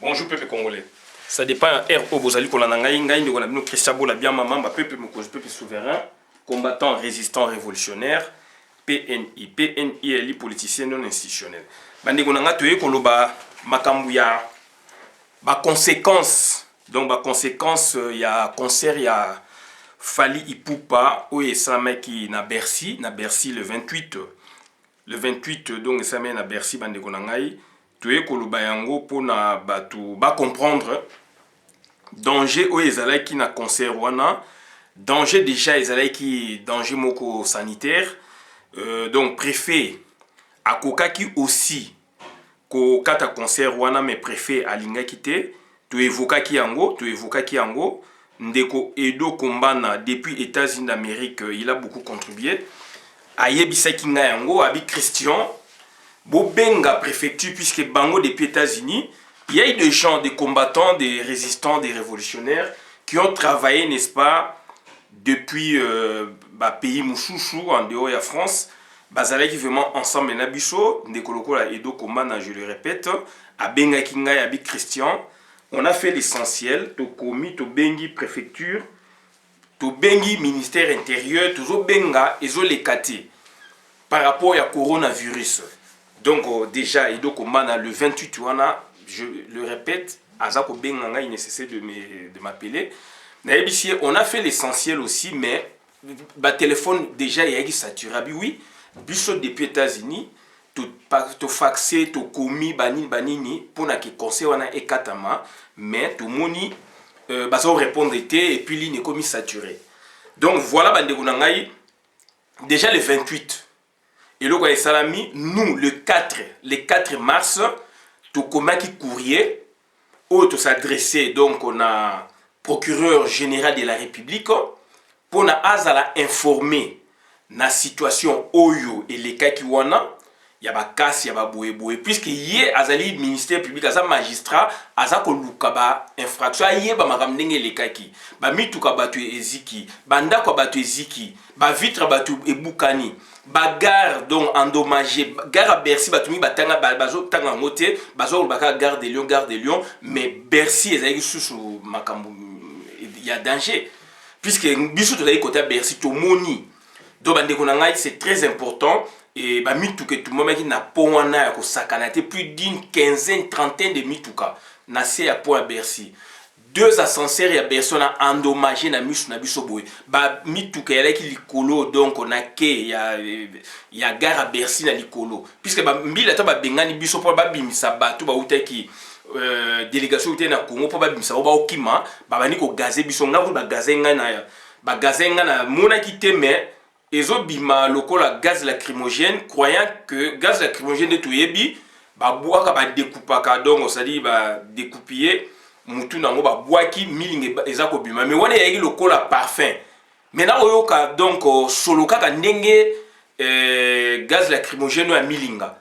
Bonjour peuple congolais. Ça dépend RO Bozali Kolanangaï, Ngaï, Christian Bola, bien maman, peuple souverain, combattant, résistant, révolutionnaire, PNI. PNI est les politiciens non institutionnels. Bandegonanga toye koloba makambuya ba conséquence. Donc ba conséquence il y a concert il y a Fali Ipupa ou ça qui na Bercy le 28 donc ça na Bercy bandegonangaï toye koloba yango pona batu ba comprendre danger ou ezalai qui na concert wana danger déjà ezalai qui danger moko sanitaire donc préfet akokaki aussi ko kata concert wana mais préfet alingaki te to évokaki yango ndeko Edo Kombana depuis États-Unis d'Amérique il a beaucoup contribué ayebisaki nga yango abi Christian Bobenga préfecture puisque bango depuis États-Unis il y a eu des gens, des combattants, des résistants, des révolutionnaires qui ont travaillé, n'est-ce pas, depuis pays Mouchouchou, en dehors de la France, bazalaki qui vraiment ensemble na biso, ndekoloko la Edo Kombana, je le répète, à Benga Kinga Abi Christian, on a fait l'essentiel, to komi, to bengi préfecture, to bengi ministère intérieur, to benga ezo lekati par rapport à coronavirus. Donc déjà Edo Kombana le 28 wana, je le répète, Azako Benganga, il est nécessaire de m'appeler. On a fait l'essentiel aussi, mais le téléphone déjà il y a saturé. Oui, biso depuis États-Unis, tout faxé, tout commis, banini, pour que conseil wana ekatama, mais tout moni, baso répondre et puis ligne commis saturé. Donc voilà, bandegunangai, déjà le 28. Et le salami, nous le 4 mars. Tokomaki courrier où to s'adresser donc on a procureur général de la République pour na azala informer na situation oyo et les cas qui wana ya ba kasi ya ba boye puisque yé azali ministère public aza magistrat aza ko luka ba infraction yé ba makamndenge les cas qui ba mituka batu eziki banda ko batu eziki ba vitre batu ebukani bagarre donc endommagé gare à Bercy batumi batanga bazo tanga ngote bazo baka gare de Lyon mais Bercy ezali sous makambu il y a danger puisque biso to dai côté Bercy to moni donc bandeko na ngai c'est très important et ba mituka tout moment qui na powana ko sakana te plus d'une quinzaine trentaine de mituka na c'est à point à Bercy. 2 ascenseurs ya Bercy na endommagé na misu na biso boy ba mituka ya ki likolo donc on a ke ya gare à Bercy na likolo puisque ba mbila to ba bengani biso po ba bimisa bato ba utaki délégation ute na Congo po ba bimisa ba okima ba bani ko gazer biso nga ba gazenga na mona ki te mais ezo bima lokola gaz lacrymogène croyant que gaz lacrymogène de toyebi ba boaka ba découpaka donc ça dit ba découpier mutu nango ba boaki milinge ezako bima mais wana yaki lokola parfum maintenant oyoka donc solo kaka ndenge gaz lacrymogène ya milinga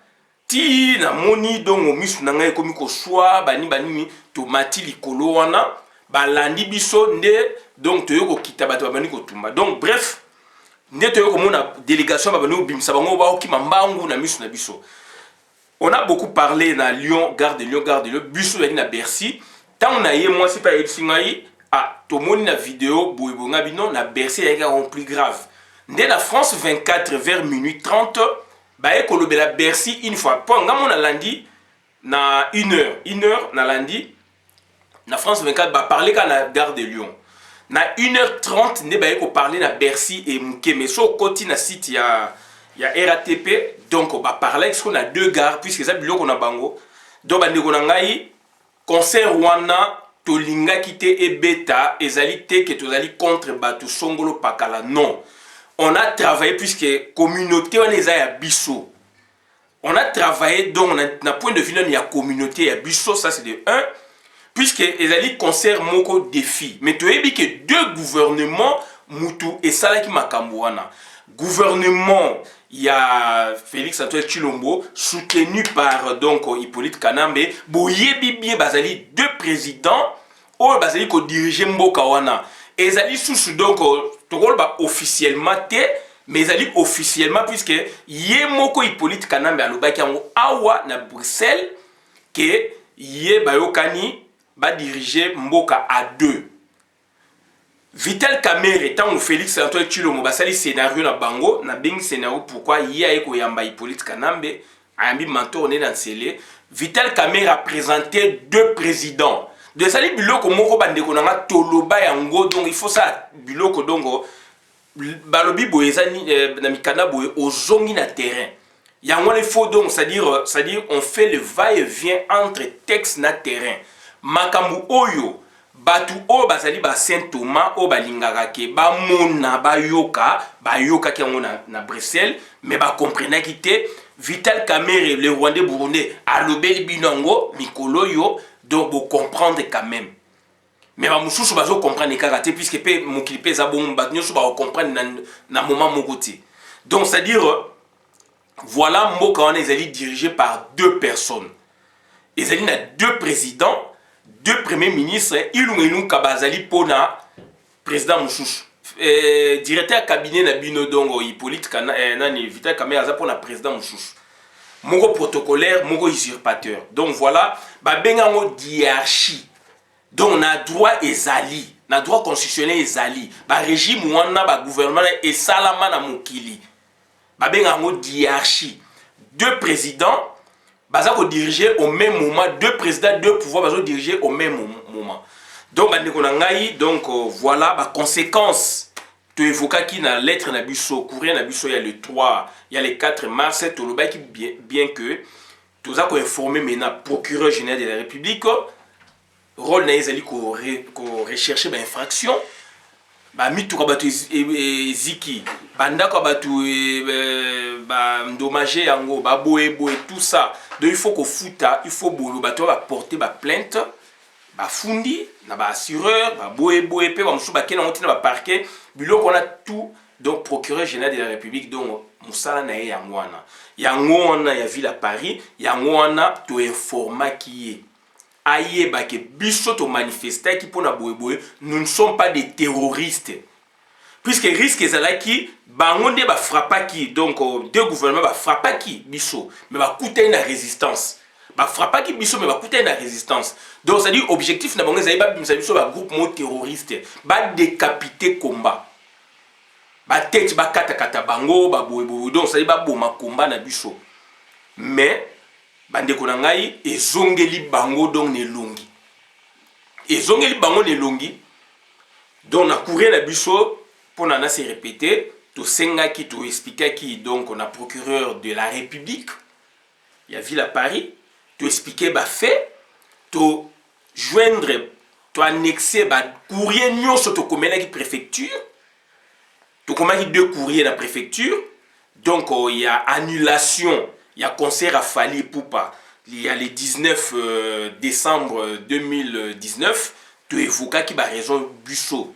ti na moni donc misu nanga ekomi ko swa bani tomati likolo wana balandi biso nde donc toyoko kita bato bani ko tumba donc bref nde toyoko mona délégation babani obimisa bango ba okima mbangu na misu na biso. On a beaucoup parlé na Lyon, gare de Lyon, biso yaki na Bercy. Tant on a eu moi c'est pas Elsingaï ah tout le monde na vidéo boibonga bino na Bercy il y a un plus grave dès la France 24 vers minuit 30 ba ekolobe la Bercy une fois pour ngamo na lundi na 1h na lundi na France 24 ba parler ka na gare de Lyon na 1h30 ne ba eko parler na Bercy et Mouké mais so côté na site il y a RATP donc ba parler parce qu'on a 2 gares puisque ça biloko na bango donc ba ndeko na ngai concert wana tolinga kite ebeta ezali te que tozali contre batu songolo pakala non on a travaillé puisque communauté on est à biso on a travaillé donc na point de vue il y a communauté à biso ça c'est de 1 puisque ezali concert moko défi mais tu ebi que 2 gouvernements mutu et salaki makambo wana gouvernement il y a Félix Antoine Tshilombo soutenu par donc Hippolyte Kanambe boyebi bien bazali 2 présidents ou bazali ko diriger mboka wana ezali sous donc tokol ba officiellement te mais ezali officiellement puisque yé moko Hippolyte Kanambe alobaki yango awa na Bruxelles que yé bayokani ba diriger mboka à deux. Vital Kamerhe tant Félix Antoine Tshilombo basali scénario na bango na bing scénario pourquoi yé eko yamba Hippolyte Kanambe ayambi mentor né dans Sélé. Vital Kamerhe a présenté deux présidents. De sali biloko moko bandeko nanga toloba yango donc il faut ça biloko dongo balobi boye ezani na mikanda boye ozongi na terrain. Yango il faut donc c'est-à-dire on fait le va-et-vient entre texte na terrain. Makambu oyo batu o bazali ba Saint Thomas o balingaka ke ba mona ba yoka ki yango na Bruxelles mais ba comprendre ki te Vital Kamerhe le Rwandais burundais alobeli binango mikolo yo donc vous comprendre quand même. Mais ba mususu bazo comprendre kaka te puisque pe mokili pe za bon ba nyoso ba comprendre na moment mokoti. Donc c'est-à-dire voilà mboka wana ezali dirigé par deux personnes. Ezali na deux présidents, deux premiers ministres, Ilungu Kabazali pona président mususu. Directeur cabinet na bino dongo Hippolyte nani Vital Kamerhe aza pona président mususu. Moko protocolaire, moko usurpateur. Donc voilà, ba bengango hiérarchie. Donc on a droit ezali, na droit constitutionnel ezali. Ba régime wana ba gouvernement et salama na mokili. Ba bengango hiérarchie. Deux présidents baza ko diriger au même moment, deux présidents, deux pouvoirs baza diriger au même moment. Donc bandeko na ngai, donc voilà ba conséquences. Tu évoques qui na lettre na biso, courrier na biso, il y a le 3, il y a le 4 mars, tu le qui bien que tu as informé maintenant procureur général de la République, rôle na ezali ko rechercher ba infraction, ba mitu ka batu ziki, banda ka batu ba endommagé yango, ba boé tout ça. Donc il faut que futa, il faut bolo batu ba porter ba plainte, ba fundi na ba assureur, ba boé pe ba musu ba kena ontina ba parquet. Biloko on a tout donc procureur général de la République donc musala na yango wana ya ville à Paris yango wana to informa qui est aye ba ke biso to manifester qui pona boye nous ne sommes pas des terroristes puisque risque ezalaki bango nde ba frappa qui donc deux gouvernements ba frappa qui biso mais ba kuta na résistance ba frappa qui biso mais ba kuta na résistance donc ça dit objectif na bango ezali ba bimisa biso ba groupe mo terroriste ba décapiter combat ba tête ba kata bango ba boye donc ça dit ba boma combat na biso mais bandeko na ngai ezongeli bango donc ne longi ezongeli bango ne longi donc na courir na biso pour na se répéter to senga qui to expliquer qui donc on a procureur de la République il y a ville à Paris to expliquer ba fait to joindre to annexer ba courrier nyonso to komela ki préfecture to komaki deux courriers dans la préfecture donc il y a annulation il y a concert à Fally Ipupa il y a le 19 décembre 2019 to évoquer qui ba raison busso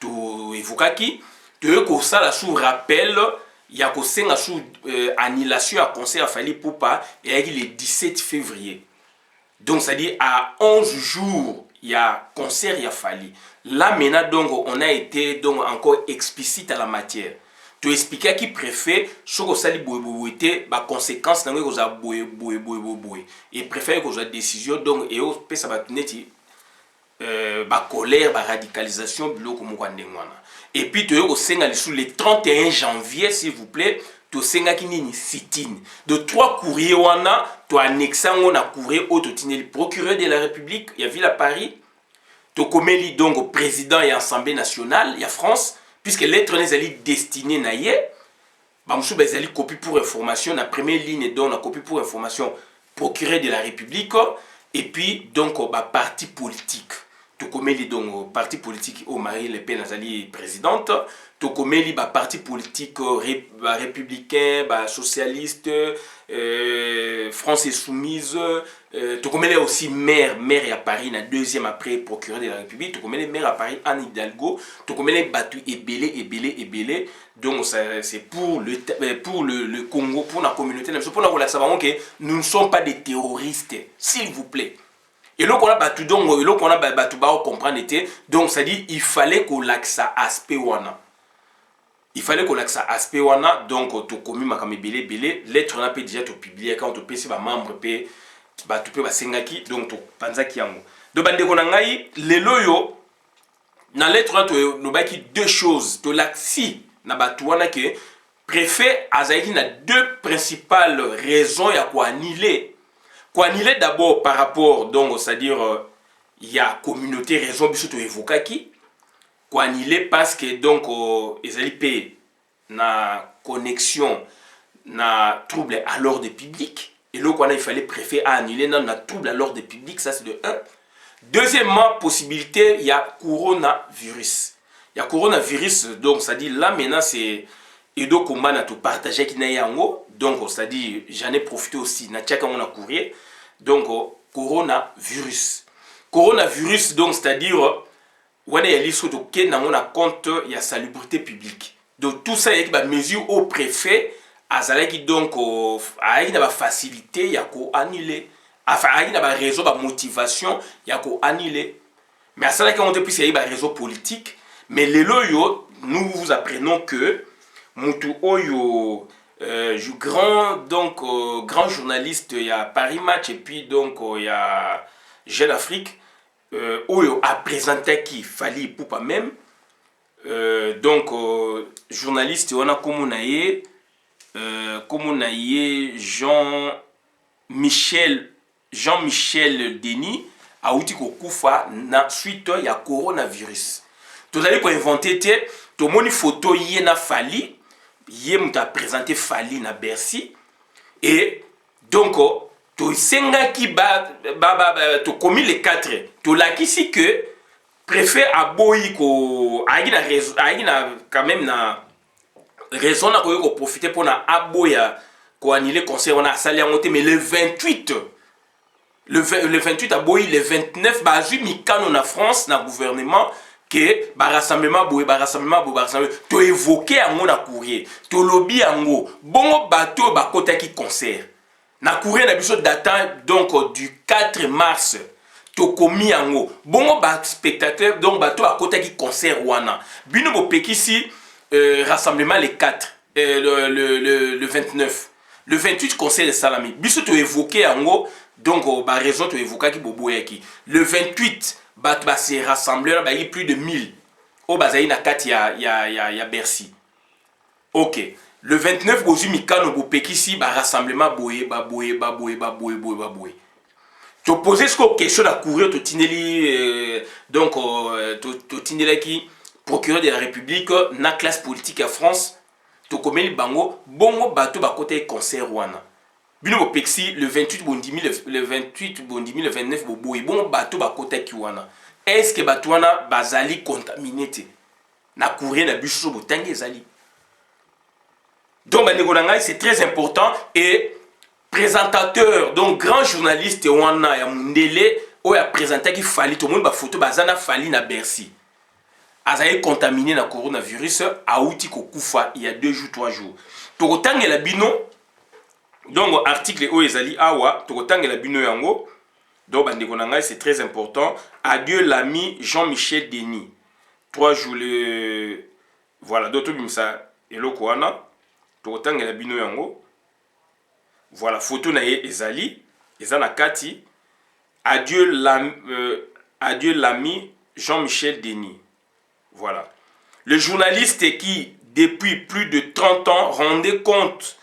to évoquer qui to ça la sous rappel il y a kosenga sous annulation à concert à Fally Ipupa et le 17 février. Donc, c'est-à-dire à 11 jours, il y a concert, il y a Fally. Là, maintenant, donc, on a été donc, encore explicite à la matière. Tu expliquer qui préfère, ce que ça était, la conséquence, c'est que ça et préfère que ça décision, donc, et ça va tenir la colère, la radicalisation, et puis, tu es sous le 31 janvier, s'il vous plaît. To senga kinini sitine de trois courriers wana to annexa on a courrier au totineli procureur de la République il y a ville à Paris to komeli donc au président et assemblée nationale il y a France puisque lettre les ali destiné na ye ba musu bezali copie pour information na première ligne donc la copie pour information procureur de la République et puis donc ba parti politique to komeli donc parti politique au Marie Le Pen azali présidente to komeli ba parti politique républicain ba socialiste France Insoumise to komeli aussi maire à Paris na deuxième après procureur de la République to komeli maire à Paris Anne Hidalgo to komeli batu ebele donc c'est pour le Congo pour la communauté pour la relaxer que nous ne sommes pas des terroristes s'il vous plaît. Et là qu'on a battu donc et là qu'on a battu ba comprendre était donc ça dit il fallait qu'on l'axe aspect wana. Il fallait qu'on l'axe aspect wana donc to commis makame belé lettre on a déjà to publier quand on peut c'est ba membre pe bato pe basengaki donc topanzaki yango. Donc bandeko na ngai lelo yo na lettre wana tolobaki deux choses tolakisi na bato wana ke préfet azalaki na deux principales raisons ya koannuler. Koannuler d'abord par rapport donc c'est-à-dire il y a communauté raison biso to evokaki koannuler parce que donc ezali pe na connexion na trouble à l'ordre public. Et là, il fallait préfet à annuler dans la trouble à l'ordre public, ça c'est de 1. Deuxièmement, possibilité, il y a coronavirus. Il y a coronavirus, donc ça dit là maintenant c'est Edo Komba na tout partager qui n'a yango. Donc ça dit j'en ai profité aussi, na tchaka on a courrier. Donc coronavirus. Coronavirus donc c'est-à-dire wana ya liso to ke na mona compte il y a salubrité publique. Donc tout ça il y a des mesures au préfet azalaki donc ayaki na ba facilité ya ko annuler. Enfin ayaki na ba raison ba motivation ya ko annuler. Mais asalaki on plus il y a ba raison politique, mais lelo yo nous vous apprenons que mutu oyo grand donc grand journaliste il y a Paris Match et puis donc il y a Jeune Afrique oyo a présenté qui Fally Ipupa même donc journaliste on a comme on a Jean-Michel Denis a outi ko kufa na suite ya coronavirus. Tout allez ko inventer to moni photo yé na Fally yé muta présenté Fally na Bercy et donc to senga ki to commis les 4 to la kisi que préfet a boyi ko ayi na quand même na raison na ko profiter pour na aboya ko annuler concert on a sali monter mais le 28 le 28 a boyi le 29 ba ju mikano na France na gouvernement que ba rassemblement to évoquer yango na courrier to lobby yango bongo bato ba kotaki concert na courrier na biso datant donc du 4 mars to komi yango bongo ba spectateur donc bato ba kotaki concert wana bino bo pekisi rassemblement les 4 le 29 le 28 concert de Salami biso to évoquer yango donc ba raison to évoquer ki boboyaki le 28 bat ba se rassembler ba y plus de 1000 au bazai na kati ya Bercy. OK, le 29 bozu mikano bo pekisi ba rassemblement boye. To poser ce question à courir to tineli donc to tineli qui procureur de la République na classe politique à France to komeli bango bongo bato ba côté concert wana. Bino bo pexi le 28 bondimi le 28 bondimi le 29 boboy bon bato ba kota ki wana. Est-ce que bato wana bazali contaminé te na courir na biso botangi ezali. Donc bandeko na ngai c'est très important et présentateur donc grand journaliste wana ya mundele o ya présenter ki Fally to monde ba photo bazana Fally na Bercy. Azali contaminé na coronavirus a outi ko kufa il y a 2 jours 3 jours. To kotangela bino donc article o ezali awa to kotangela bino yango donc bandeko na ngai c'est très important. Adieu l'ami Jean-Michel Denis. 3 jours le voilà d'autres bimsa eloko wana to kotangela bino yango. Voilà photo na ye ezali ezana kati adieu l'ami Jean-Michel Denis. Voilà. Le journaliste qui depuis plus de 30 ans rendait compte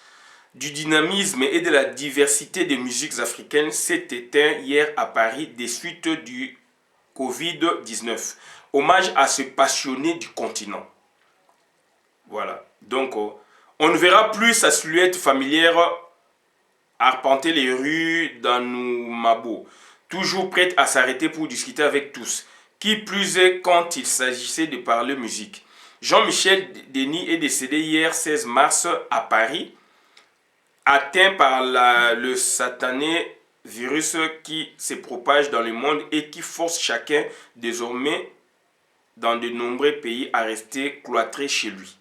du dynamisme et de la diversité des musiques africaines s'est éteint hier à Paris des suites du Covid-19. Hommage à ce passionné du continent. Voilà. Donc, on ne verra plus sa silhouette familière arpenter les rues d'Anoumabo, toujours prête à s'arrêter pour discuter avec tous. Qui plus est quand il s'agissait de parler musique. Jean-Michel Denis est décédé hier 16 mars à Paris, atteint par le satané virus qui se propage dans le monde et qui force chacun désormais dans de nombreux pays à rester cloîtré chez lui.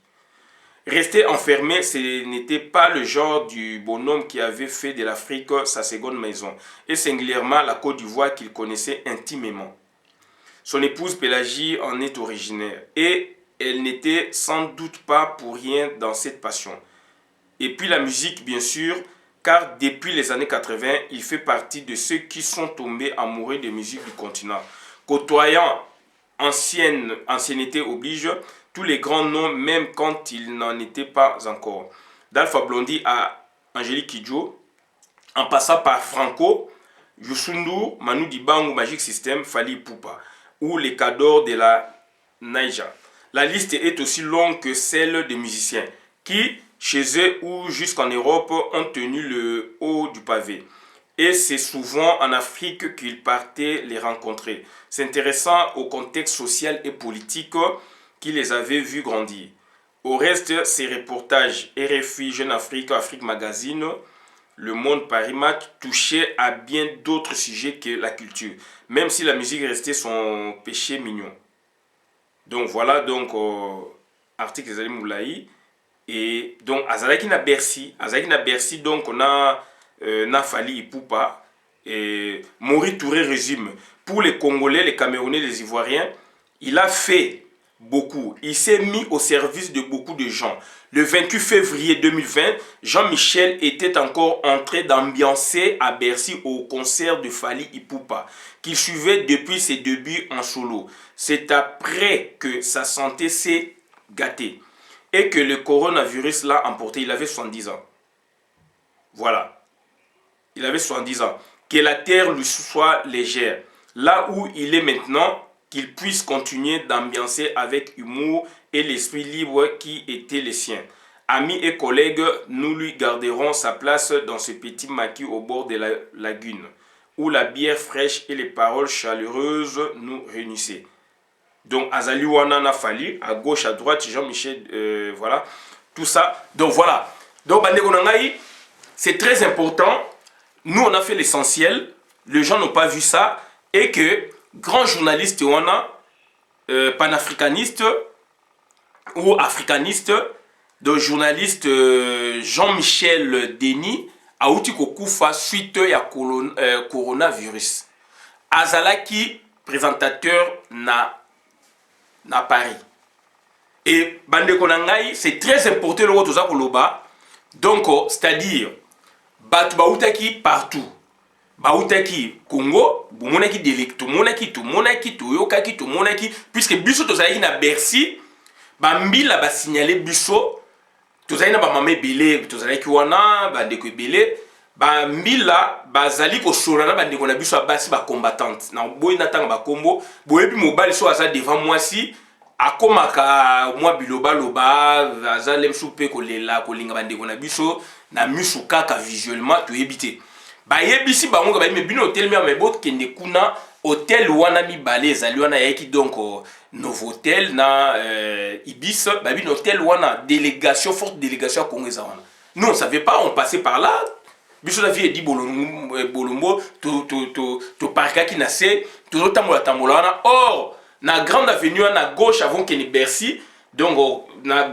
Rester enfermé, ce n'était pas le genre du bonhomme qui avait fait de l'Afrique sa seconde maison, et singulièrement la Côte d'Ivoire qu'il connaissait intimement. Son épouse Pélagie en est originaire, et elle n'était sans doute pas pour rien dans cette passion. Et puis la musique, bien sûr, car depuis les années 80, il fait partie de ceux qui sont tombés amoureux de musique du continent. Côtoyant ancienneté oblige, tous les grands noms, même quand ils n'en étaient pas encore. D'Alpha Blondy à Angélique Kidjo, en passant par Franco, Youssou N'Dour, Manu Dibango, Magic System, Fally Ipupa, ou les cadors de la Naija. La liste est aussi longue que celle des musiciens qui, chez eux ou jusqu'en Europe, ont tenu le haut du pavé. Et c'est souvent en Afrique qu'ils partaient les rencontrer, s'intéressant au contexte social et politique qui les avait vus grandir. Au reste, ces reportages RFI, Jeune Afrique, Afrique Magazine, Le Monde, Paris Match touchaient à bien d'autres sujets que la culture, même si la musique restait son péché mignon. Donc voilà, donc article Ezali Moulaï. Et donc Azalaki na Bercy, donc on a Fally Ipupa et Mori Touré résume. Pour les Congolais, les Camerounais, les Ivoiriens, il a fait beaucoup. Il s'est mis au service de beaucoup de gens. Le 28 février 2020, Jean-Michel était encore en train d'ambiancer à Bercy au concert de Fally Ipupa, qu'il suivait depuis ses débuts en solo. C'est après que sa santé s'est gâtée et que le coronavirus l'a emporté. Il avait 70 ans. Voilà. Il avait 70 ans. Que la terre lui soit légère. Là où il est maintenant, qu'il puisse continuer d'ambiancer avec humour et l'esprit libre qui était le sien. Amis et collègues, nous lui garderons sa place dans ce petit maquis au bord de la lagune, où la bière fraîche et les paroles chaleureuses nous réunissaient. Donc Azali Wana Fally, à gauche, à droite, Jean-Michel, voilà, tout ça. Donc voilà. Donc c'est très important. Nous, on a fait l'essentiel. Les gens n'ont pas vu ça. Et que grand journaliste wana, panafricaniste ou africaniste, de journaliste Jean-Michel Denis, a outi kokufa suite à coronavirus. Azalaki, présentateur na Paris. Et bande konangai, c'est très important le rotoza koloba. Donc, c'est-à-dire, bat bautaki partout. Bautaki Congo, bumonaki délect, monaki, puisque biso tozali na Bercy, bambila ba signaler biso, tozali na ba mame belé, tozali ki wana, ba ndeko belé, bambila bazali ko solana ba ndeko na biso basi ba combattante. Na boyi na tanga ba kombo, boyebi mobali so aza devant moi si akomaka mwa biloba loba, azale msupe kolela kolinga ba ndeko na biso na misu kaka visuellement to ebité. Ba yebisi bango ba me bino hotel mais bot kende kuna hotel wana mi balé ezali wana yaki donc Novotel na Ibis ba bino hotel wana délégation forte délégation congolaise wana. Nous on savait pas, on passait par là. Biso la vie dit bolombo to parka ki na se to tambola wana. Or na grande avenue à gauche avant que Bercy, donc na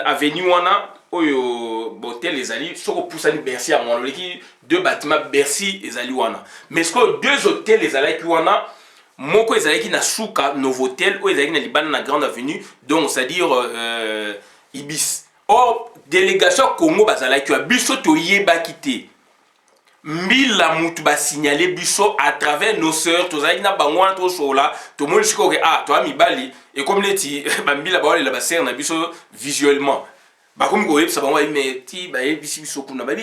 avenue wana oyo botel ezali soko poussani Bercy à mon qui deux bâtiments Bercy ezali wana. Mais ce que deux hôtels ezali ki wana moko ezali ki na suka Novotel ou ezali na libana na grande avenue donc c'est-à-dire Ibis. Or délégation Congo bazala ki biso to yeba kité. Mbila mutu ba signaler biso à travers nos sœurs tozali na bango to sola to moni siko ke to amibali et comme leti mbila ba la ba sœur na biso visuellement. Ba comme ko yebisa bango mais ti ba yebisi biso kuna ba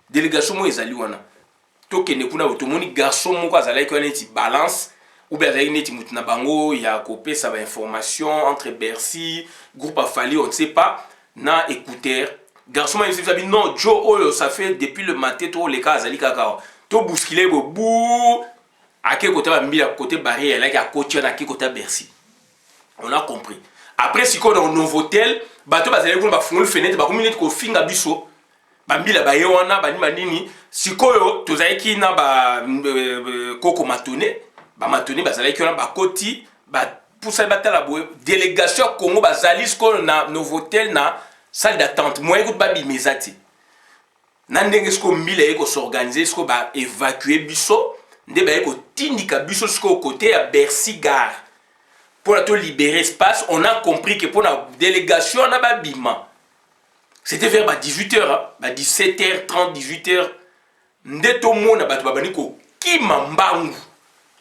délégation mo ezali wana. To kende kuna to moni garçon moko azali ko neti balance ou bien avec neti mutu na bango ya kopé ça ba information entre Bercy, groupe Fally on ne sait pas na écouteur. Garçon m'a dit non Joe Oyo ça fait depuis le matin to les cas azali kaka to bousculer bou à quel côté mbili à côté barrière là qui a côté à quel côté Bercy. On a compris. Après si qu'on dans Novotel bateau bazali ko ba fungol fenêtre ba communauté ko finga biso bambila ba yewana ba nini sikoyo tozali ki na ba koko matone ba matone bazali ki na ba koti ba pour ça batala boye délégation Congo bazali ko na Novotel na salle d'attente moi écoute ba bimezati nandenge sko mbila eko s'organiser sko ba évacuer biso nde ba eko tindika biso sko côté à Bercy gare pour la libérer espace. On a compris que pour la délégation on a ba bima C'était vers 18h, 17h30, 18h. Ndeto mona bato babani ko kima mbangu.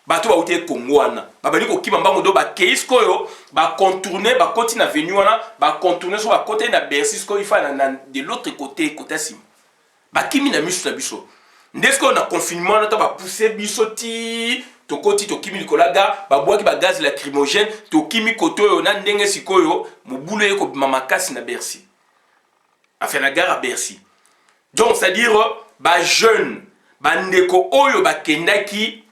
Bato ba uti Congo wana. Babani ko kima mbangu do ba keis koyo, ba contourner, ba côté na venue wana, ba contourner sur ba côté na Bercy ko il faut de l'autre côté sim. Ba kimi na misu na biso. Ndesko na confinement na to ba pousser biso ti to koti to kimi likolaga, ba boaki ba gaz lacrymogène, to kimi koto na ndenge sikoyo, mobulu yeko mamakasi na Bercy. Enfin la gare à Bercy. Donc c'est-à-dire ba jeune bandeko oyo ba kendaki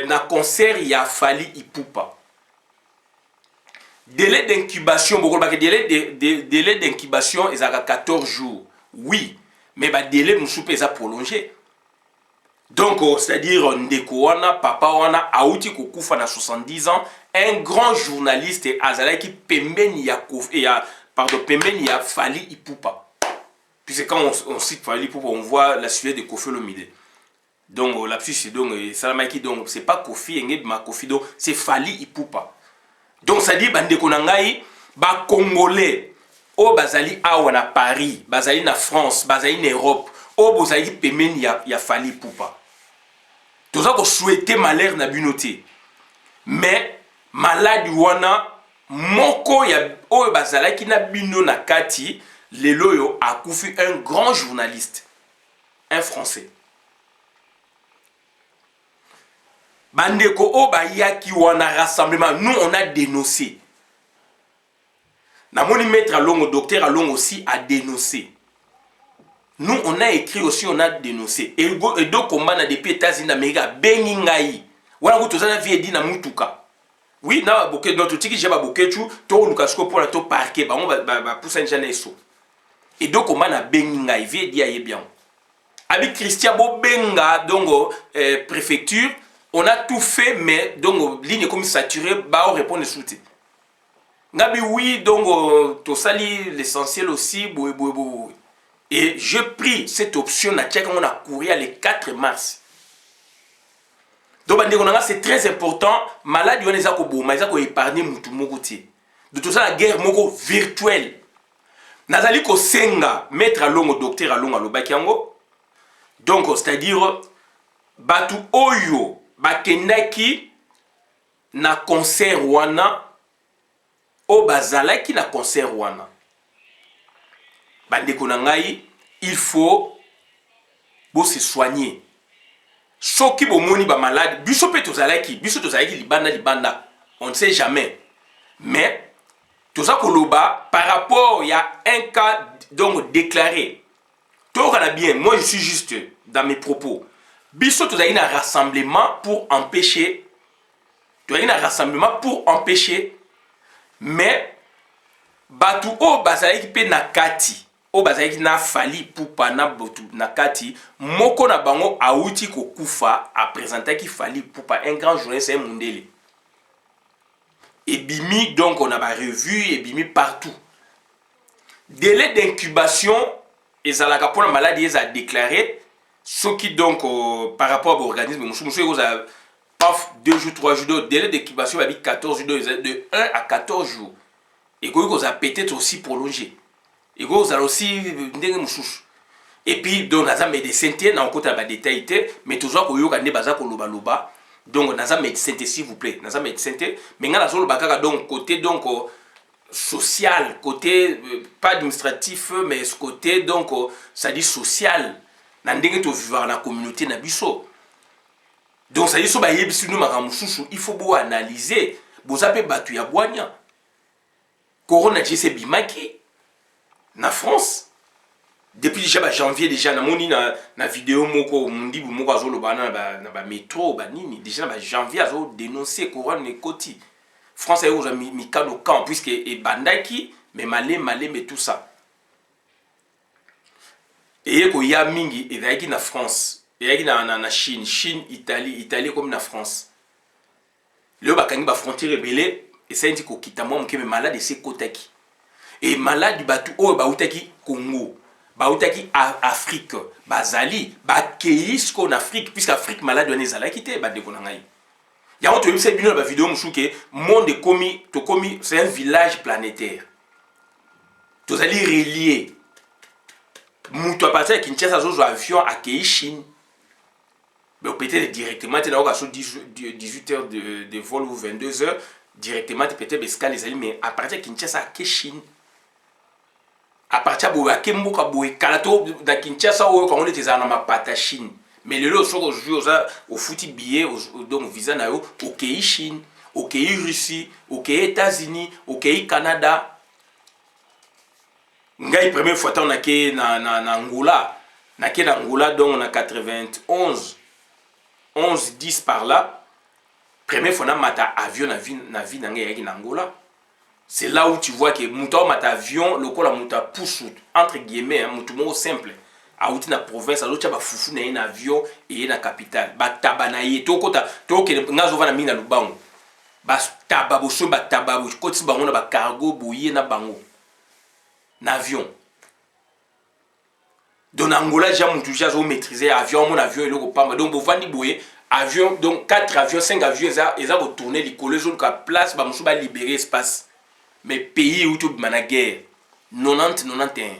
na concert ya Fally Ipupa. Délai d'incubation beaucoup ba délai d'incubation ezaka 14 jours. Oui, mais ba délai musupe eza prolongé. Donc c'est-à-dire ndeko wana papa wana auti kokufa na 70 ans, un grand journaliste azalaki pembeni ya pembeni ya Fally Ipupa. Puisque quand on cite Fally Ipupa, on voit la suite de Koffi Olomide. Donc là-dessus, c'est donc Salamaki, donc c'est pas Koffi, ma Koffi, donc c'est Fally Ipupa. Donc ça dit, bande konangai, ba Congolais, o bazali awa Paris, bazali na France, bazali na Europe, o bozali pemeni ya Fally Ipupa. Tout ça qu'on souhaitait malheur na binoté. Mais malade wana moko ya o bazala ki na bino na kati. Leloyo a koufi un grand journaliste, un Français. Bandeko o ba yaki wana rassemblement, nous on a dénoncé. Namoni maître Alongo, docteur Alongo aussi a dénoncé. Nous on a écrit aussi, on a dénoncé. Et donc combat na depuis États-Unis d'Amérique, bengi ngai. Wana ko tozana vie di na mutuka. Oui, na boké notre tiki jeba bokechu, to lukasko pour la to parquet, ba on ba poussa njana eso. Et donc, on a benga, il vient dire bien. Avec Christian Bobenga, donc préfecture, on a tout fait, mais donc ligne comme saturée, bah on répond le soutien. Nabi oui, donc tout ça l'essentiel aussi, et je pris cette option à tchèque, on a couru le 4 mars. Donc c'est très important, malade on les a kobo, mais ils a épargné mutu mokotier. De tout ça la guerre moko virtuelle. Nazali ko senga maître Alongo docteur Alongo alobaki yango. Donc c'est-à-dire batu oyo bakendaki na concert wana o bazalaki na concert wana. Bandeko na ngai, il faut se soigner. Soki bomoni ba malade, biso pe tozalaki libanda, on ne sait jamais. Mais tout ça par rapport, il y a un cas donc déclaré. Tout va bien, moi je suis juste dans mes propos. Biso tout un rassemblement pour empêcher. Tout un rassemblement pour empêcher. Mais batu o bazali pe nakati. O bazali na Fally Ipupa na botu nakati. Moko na bango auti ko kufa a présenter qui Fally Ipupa un grand journaliste mondele. Et bimi, donc on a revu et bimi partout. Délai d'incubation, et ça la pour la maladie, ils ont déclaré, ce qui donc par rapport à l'organisme, ils ont paf 2 jours, 3 jours, délai d'incubation, 14 jours, de 1 à 14 jours. Et ils ont peut-être aussi prolongé. Et ils ont aussi et puis, donc, on a des médecins, on a des détails, mais toujours, on a des loba. Donc, on a des médecins, s'il vous plaît. On a des médecins, mais on a donc côté donc, social, côté pas administratif, mais ce côté donc, ça dit social. On a vivre dans la communauté. Donc, ça dit il faut analyser. Vous avez battu ya Boigna. Corona, c'est Bimaki. Na France. Depuis déjà janvier déjà na vidéo moko mundi moko azolo bana na métro banini déjà na janvier azo dénoncer couronne ekoti France a eu mis kano camp puisque et bandaki mais malé mais tout ça et ko ya mingi et yaki na France et yaki na Chine Italie comme na France le bakangi ba frontière rebelle et ça dit ko kita moi mke malade c'est kotaki et malade batu o ba utaki Congo bautaki Afrique bazali bakeisko en Afrique puisque Afrique malade on ezala kité ba ndeko na ngai ya on to yebisa bino ba vidéo musuke monde komi to komi c'est un village planétaire tozali relié mutu à partir de Kinshasa zo avion à Chine. Mais peut-être directement tu n'as 18 heures de vol ou 22 heures directement peut-être escale les alliés mais à partir de Kinshasa à Chine. À partir de Kemboka boy kalato da Kinshasa ou quand on était à ma pata Chine. Mais le lot sur au fouti billet donc visa na yo au Chine, au Russie, au États-Unis, au Canada. Ngai première fois on a ke na Angola. Na ke na Angola donc on a 91 10 par là. Première fois on a mata avion na vie na ngai na Angola. C'est là où tu vois que mouta mata avion le la mouta pousse entre guillemets hein, moutou simple. A outi na province a l'autre ba fufu na un avion et na capitale. Ba tabanaye to kota to ke ngazo vana mina lubango. Ba tababo so ba tababo koti bango na ba cargo boye na bango. Na avion. Donc Angola déjà moutou déjà zo maîtriser avion mon avion et le pamba donc bo vandi boye avion donc 4 avions 5 avions ils ont retourné les coller sur la place ba musu ba libérer espace. Mais pays où tu as une guerre, 90-91.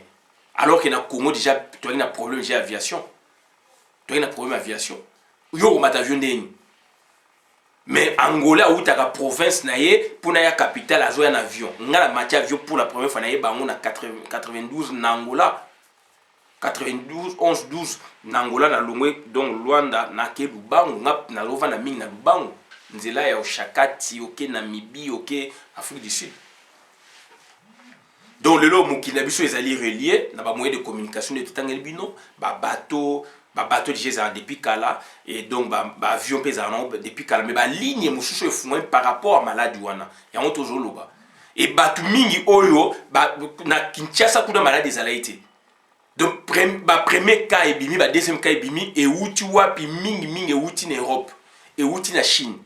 Alors qu'il y a Congo déjà, tu as un problème d'aviation. Tu as un problème d'aviation. Il y a un avion d'Eni. Mais Angola, où tu as la province, pour la capitale, il y a un avion. Il y a un avion pour la première fois, il y a 92 en Angola. 92, 11, 12 en Angola, donc Luanda, na Lubango, na Lova, na Ming, na Lubango. Nzela ya Oshakati, ok, Namibie, ok, Afrique du Sud. Donc le lot mukina biso ezali relié na ba moyen de communication de tout angel bino ba bateau déjà depuis kala et donc ba avion pesa depuis kala mais ba ligne mususu efungwa par rapport à maladie wana ya on toujours loba et batu mingi oyo ba na Kinshasa kuna maladie ezalaité donc premier cas ebimi ba deuxième cas ebimi et uti wapi mingi uti na Europe et uti na Chine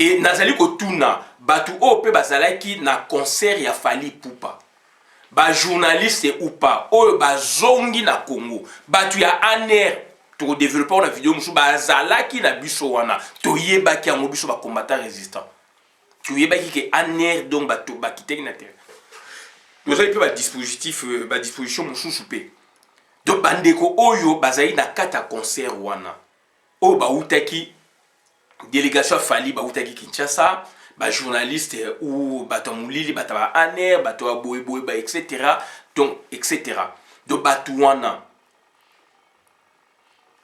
et nazali ko tuna batu o pe bazalaki na concert ya Fally Ipupa. Ba journaliste ou pas oyo bazongi na Congo batu ya aner to développer na vidéo musu bazalaki na biso wana to yebaki yango biso ba combattant résistant to yebaki ke aner donc batu bakiteki na terre nous avons pas disposition mususu pe donc bandeko oyo bazali na kata concert wana o ba utaki délégation Fally ba utaki Kinshasa ba journaliste ou bato mulili bato ba aner bato ba boy ba etc. Donc etc. Donc bato wana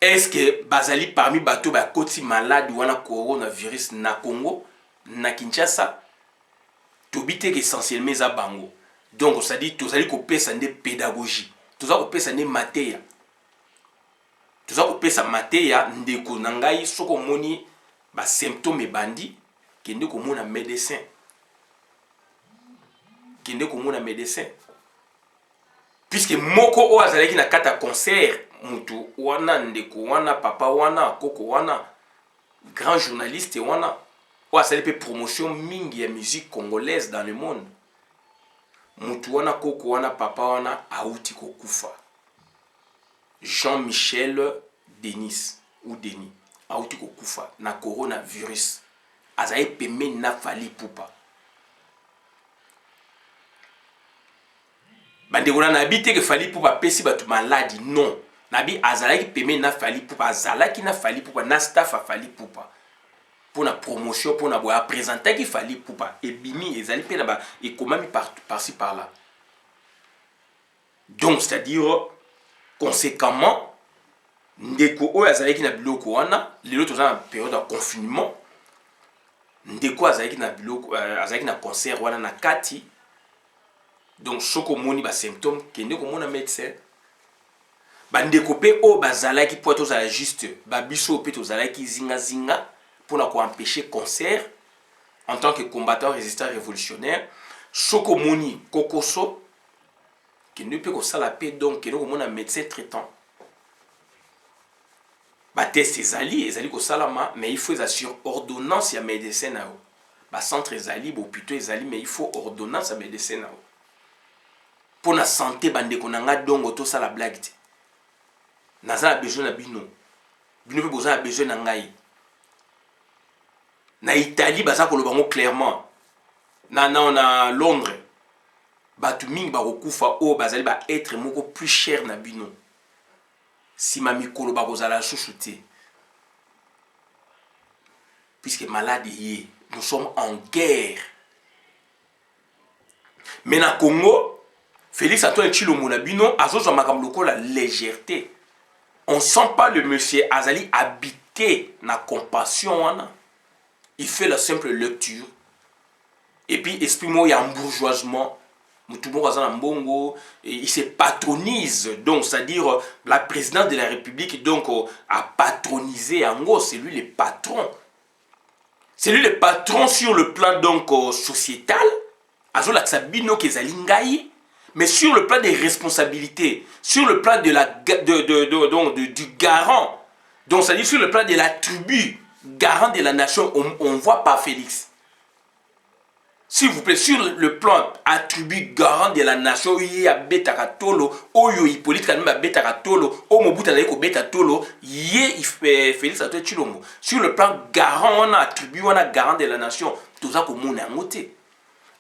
est-ce que bazali parmi bato ba koti malade wana coronavirus na Congo na Kinshasa to bité essentiellement za bango. Donc ça dit to zali ko pesa nde pédagogie to za ko pesa nde mateya to za ko pesa mateya ndeko na ngai soko moni ba symptômes bandi kende komona médecin puisque moko o azalaki na kata concert mutu wana ndeko wana papa wana koko wana grand journaliste wana o azali pe promotion mingi ya musique congolaise dans le monde mutu wana koko wana papa wana auti kokufa Jean-Michel Denis ou Denis auti kokufa na coronavirus azali peme na Fally Ipupa bandeko na habité que Fally Ipupa pesi batu maladi non nabi azalaki peme na Fally Ipupa azalaki na Fally Ipupa na staff a Fally Ipupa pour la promotion pour na boya présenter ki Fally Ipupa et bimi ezali pe na ba ekomami par-ci par-là donc c'est-à-dire conséquemment ndeko oyo azalaki na biloko wana lelo toza na période de confinement ndeko azalaki na biloko azalaki na concert wana na kati donc soko moni ba symptômes kende ko mona médecin bandeko pe o bazalaki po tozala juste ba biso pe tozalaki zinga pour na ko empêcher concert en tant que combattant résistant révolutionnaire soko moni kokoso kende pe ko sala pe donc kende ko mona médecin traitant ba test ezali ko salama mais il faut sur ordonnance ya médecin na yo ba centre ezali bo hôpital ezali mais il faut ordonnance ya médecin na yo pour la santé bandeko na nga dongo to sala blague te naza besoin na bino pe boza besoin na ngai na Italie baza ko lobango clairement na Londres batu mingi ba kokufa o bazali ba être moko plus cher na bino si ma mikolo ba kozala chouchouté puisque malade yé nous sommes en guerre. Mais na Congo Félix Antoine Tshilombo na bino azozwa makambo lokola légèreté. On sent pas le monsieur azali habité na compassion wana. Il fait la simple lecture. Et puis, esprit moi, il y a un bourgeoisement. Il se patronise. Donc, c'est-à-dire, la présidente de la République donc, a patronisé. En gros, c'est lui le patron. C'est lui le patron sur le plan donc, sociétal. Mais sur le plan des responsabilités, sur le plan de du garant, donc c'est-à-dire sur le plan de la tribu, garant de la nation, on ne voit pas Félix. S'il vous plaît, sur le plan attribut garant de la nation, il y a Beta Katolo, Oyo Hippolyte Kanumba Beta Katolo, Omobuta Naiko Beta Tolo, il fait Félix Antoine Tshilombo. Sur le plan garant, on a attribut, on a garant de la nation, tout ça comme on a noté.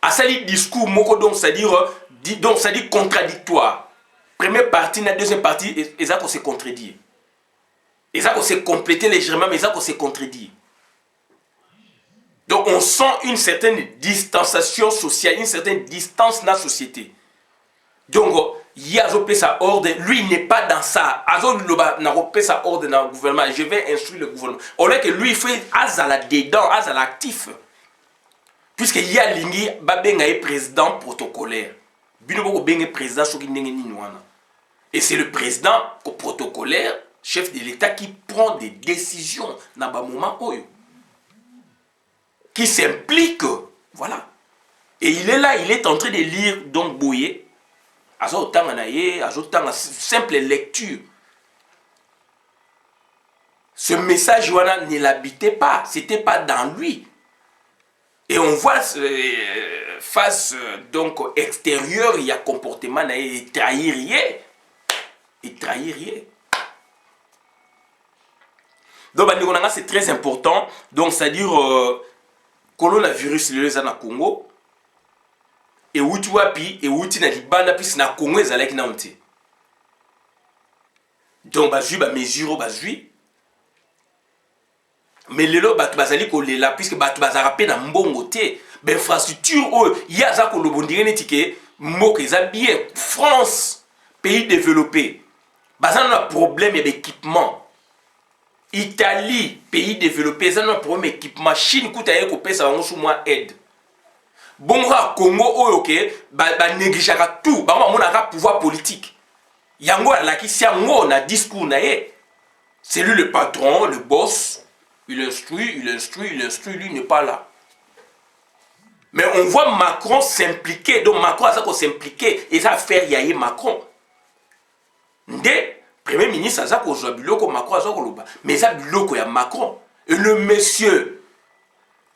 À ça, le discours, c'est-à-dire contradictoire. Première partie, la deuxième partie, et ça qu'on se contredit. Et ça qu'on s'est complété légèrement, mais ça qu'on s'est contredit. Donc on sent une certaine distanciation sociale, une certaine distance dans la société. Donc il y a sa ordre, lui il n'est pas dans ça. Il sa ordre dans le gouvernement. Je vais instruire le gouvernement. On est que lui il fait azala dedans, azala actif. Puisqu'il y a l'ingi babenga président protocolaire. Bino benga président soki ndenge nini wana. Et c'est le président protocolaire, chef de l'État qui prend des décisions dans un moment oyo. Qui s'implique, voilà. Et il est là, il est en train de lire donc Boye, simple lecture. Ce message ne l'habitait pas, c'était pas dans lui. Et on voit face donc extérieure, il y a comportement, il trahit rien. Il trahit rien. Donc c'est très important. Donc c'est-à-dire coronavirus le za na Congo et wuti wapi et wuti na libanda puis na Congo ezalaki na onte. Donc bazui ba mesure bazui. Mais lelo batu bazali ko lela puisque batu bazara pe na mbongo te. Ba infrastructure o ya za ko lobondire netike moko eza bien France pays développé. Bazana na problème d'équipement. Italie, pays développé, ça n'a pas de problème d'équipement. Chine, coûte à écouper ça, on sous moins aide. Bon, Congo, ok, négligeara tout, on a un pouvoir politique. Yango, là, qui si on a discours, c'est lui le patron, le boss, il instruit, lui n'est pas là. Mais on voit Macron s'impliquer, donc Macron a ça qu'on s'impliquer, et ça faire yaye Macron. Premier ministre, ça a biloko Macron, mais ça biloko ya Macron. Et le monsieur,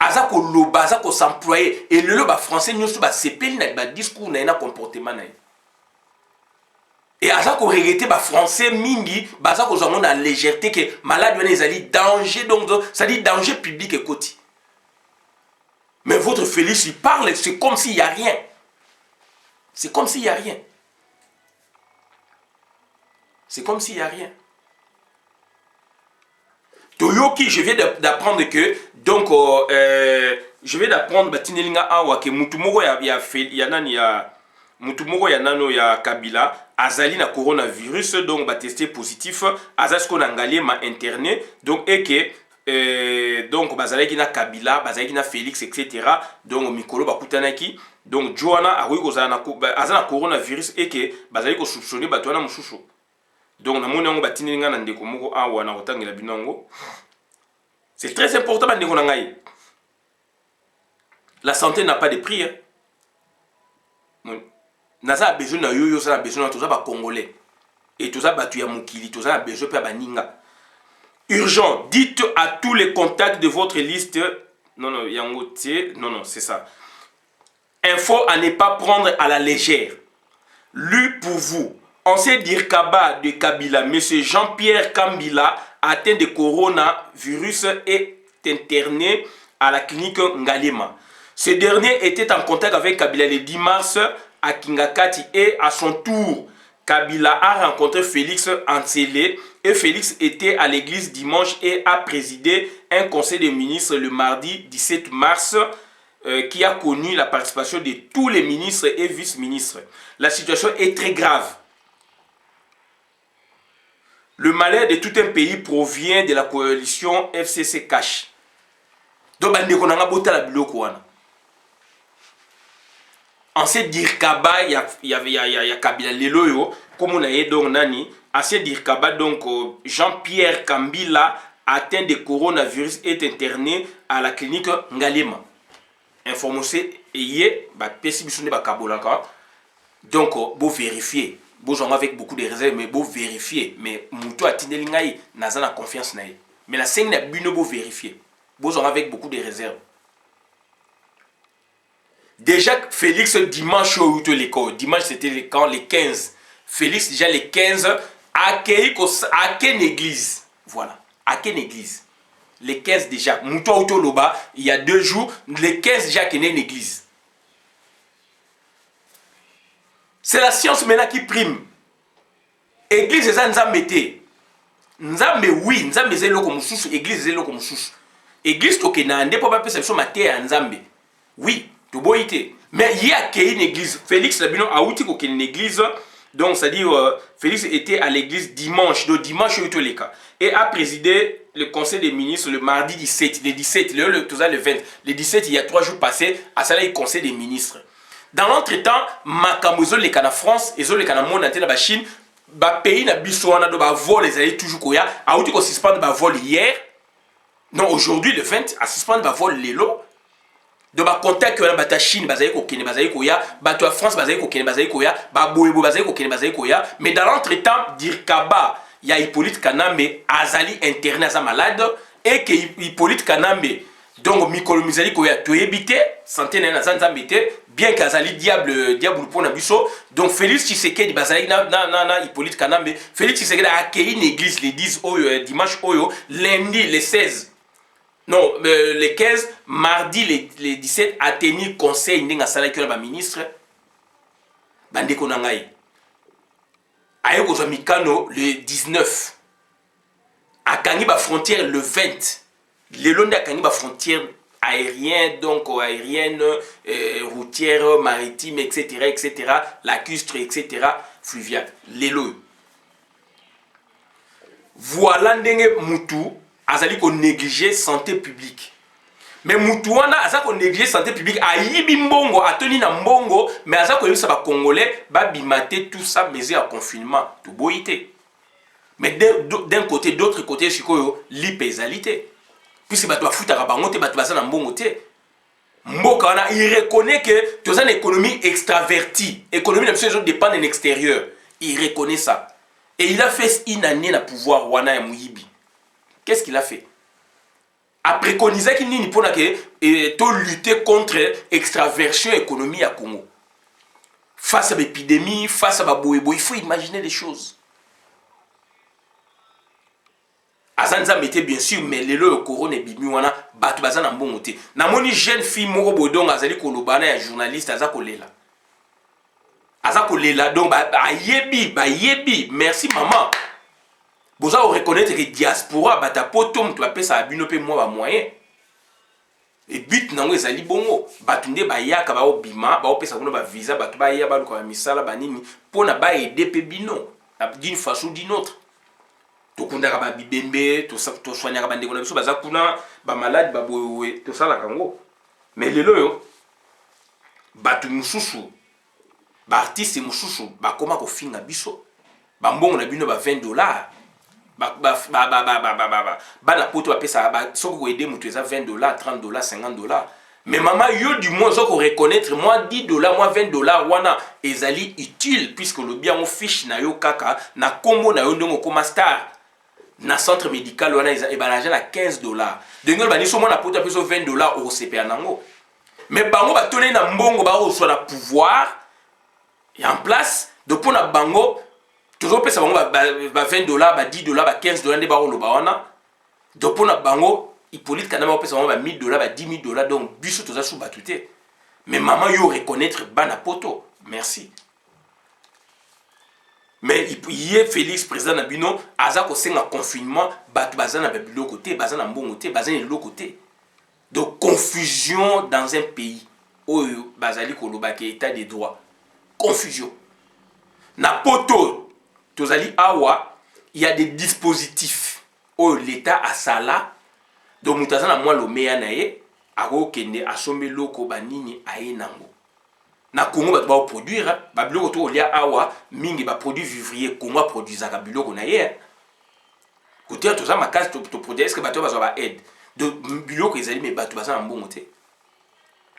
ça loba, ça s'employer. Et le loba français, nous sommes CP, na discours, na comportement. Et ça regretter français mingi, ça qu'on a légèreté que malade les ali danger donc ça dit danger public et côté. Mais votre Félix il parle, c'est comme s'il y a rien. C'est comme s'il y a rien. C'est comme s'il n'y a rien. Toyoki, je viens d'apprendre que, donc, je viens d'apprendre que Mutumoro ya Kabila, Azali na coronavirus, donc, va tester positif, Azasko Nangali m'a interné, donc, et que, donc, Bazalaki na Kabila, Bazalaki na Félix, etc., donc, Mikolo Bakutanaki, donc, Johanna, Azana coronavirus, et que, Bazalaki soupçonné, Batuana Mouchouchou. Donc, c'est très important. La santé n'a pas de prix. Naza a besoin de yoyo, ça a besoin de tout ça, congolais. Et tout ça, tu as moukili, tout ça a besoin de baninga. Urgent, dites à tous les contacts de votre liste. Non, non, yangotier. Non, non, c'est ça. Info à ne pas prendre à la légère. Lu pour vous. Ancien Dirkaba de Kabila, M. Jean-Pierre Kambila, atteint de coronavirus, est interné à la clinique Ngalema. Ce dernier était en contact avec Kabila le 10 mars à Kingakati et à son tour, Kabila a rencontré Félix Antsele et Félix était à l'église dimanche et a présidé un conseil des ministres le mardi 17 mars qui a connu la participation de tous les ministres et vice-ministres. La situation est très grave. Le malheur de tout un pays provient de la coalition FCC Cash. Donc, on a boté la biloko wana. Ancien Dirkaba, il y a Kabila Leloyo, comme on a dit donc nani, ancien Dirkaba donc Jean-Pierre Kambila atteint de coronavirus est interné à la clinique Ngalema. Information est possible ba kabolaka. Donc vous vérifier, vous jouez avec beaucoup de réserves mais vous vérifier, mais muto atindeli ngai naza na confiance naïe. Mais la scène n'a bino vous vérifier. Vous jouez avec beaucoup de réserves. Déjà, Félix, dimanche au l'école, dimanche c'était quand les 15. Félix, déjà les 15, à quelle église? Voilà, à quelle église? Les 15 déjà. Mouto Auto Loba, il y a 2 jours, les 15 déjà qu'il y a une église. C'est la science maintenant qui prime. Église, c'est ça, nous avons mis. Nzambe, oui, Nzambe, c'est là comme sous, église, c'est là comme sous. Église, tu n'as pas pu faire ça, maté à Nzambe. Oui. Mais il y a une église. Félix Labino a outil une église. Donc, c'est-à-dire, Félix était à l'église dimanche. Donc, dimanche, et a présidé le conseil des ministres le mardi 17. Le 17, le 20. Le 17, il y a 3 jours passés, à ça, le conseil des ministres. Dans l'entretemps, Makamozo, les Canada France, et les Canada monde, la Chine, le pays n'a pas vol, les alliés toujours koya, a outil qu'on suspend le vol hier. Non, aujourd'hui, le 20, a suspendre le vol l'élo. De ba contact que la Chine bazaï ko kene bazaï ko ya bato à France bazaï ko kene bazaï ko ya ba boyebo bazaï ko kene bazaï ko ya mais dans l'entretemps Dirkaba ya Hippolyte Kanambe azali interné à sa malade et que Hippolyte Kanambe donc mikolo mizali ko ya to ebité santé na nzambe te bien qu'azali diable pour na biso donc Félix Tshisekedi bazaï na Hippolyte Kanambe Félix Tshisekedi a accueilli une église le 10 oyo dimanche oyo lundi le 16. Non, les 15, mardi, les 17, a tenu conseil de la ministre. Bandeko Nangaï. Ayo Kozo Mikano le 19. A Kangiba frontière le 20. Le long de Kangiba frontière aérienne, donc aérienne, routière, maritime, etc., lacustre, etc., fluviale. L'élo. Voilà ndenge mutu. Azali ko négliger santé publique. Mais Moutouana, azali ko négliger santé publique. Ayibi mbongo, atoni na mbongo, mais azali ko yebisa ba Congolais, ba bimate tout ça, mais à confinement, tout boité. Mais d'un côté, d'autre côté, chikoyo, l'hypésalité. Puisque ba doit foutre à bangote, ba doit na mbongo te. Mboka wana, il reconnaît que tu as une économie extravertie. Économie, même si les autres dépendent de l'extérieur. Il reconnaît ça. Et il a fait une année na pouvoir wana ya Mouyibi. Qu'est-ce qu'il a fait? A préconisé qu'il n'y a pas de lutter contre l'extraversion économique à Congo. Face à l'épidémie, face à la boébo, il faut imaginer les choses. Azanza mettait bien sûr, mais les lois au corona et bimiwana, batu bazan en bon côté. Namoni jeune fille moro bodong azali kolobana ya journaliste azakolela. Azakolela donc ba yebi, merci maman. Vous allez reconnaître que diaspora bata potom tu appelles ça abinope moi moyen. Et but nango ezali bongo batunde ba yaka ba obima ba opesa kono ba visa batu ba ya ba ko misala banini pona ba aider pe bino d'une façon ou d'une autre. To kunda ba bibembe to soigner ba ndeko na biso baza kuna ba malade ba bowe to sala kango. Mais lelo yo batu mususu ba artiste mususu ba koma ko finga biso ba mbongo na bino ba $20. Bana poto apesa ba soko aider mutu eza $20, $30, $50. Mais maman yo du moins soko reconnaître moi $10, moi $20 wana ezali utile puisque le bien on fiche na yo kaka na kombo na yo ndongo koma star na centre médical wana eza ebalage na $15. Donc bani so mona poto apesa $20 au CPA nango. Mais bango ba toné na mbongo ba o so na pouvoir et en place de pona bango toujours pesa bango ba $20, ba $10, ba $15 nde ba oloba wana. Donc pour na bango Hippolyte Kanambe pesa bango ba $1000, ba $10,000 donc biso toza sous batute. Mais maman yo reconnaître bana poto. merci. Mais il est Félix président Nabino, aza ko senga confinement, bat bazana babilo côté, bazana mbongo côté, bazana de l'autre côté. Donc confusion dans un pays. Oyo bazali kolobaki état de droit. Confusion. Na poto tozali awa, il y a des dispositifs. Oyo l'état a ça là. Donc mutazana moi lo meya nae, ako kende asombe loko banini aye nango. Na Congo ba ba produire ba biloko to lia awa mingi ba produit vivrier Congo produisaka biloko na ye côté to za makasi to produire est-ce que ba to ba aide de biloko ezali mais ba to ba za mbongo te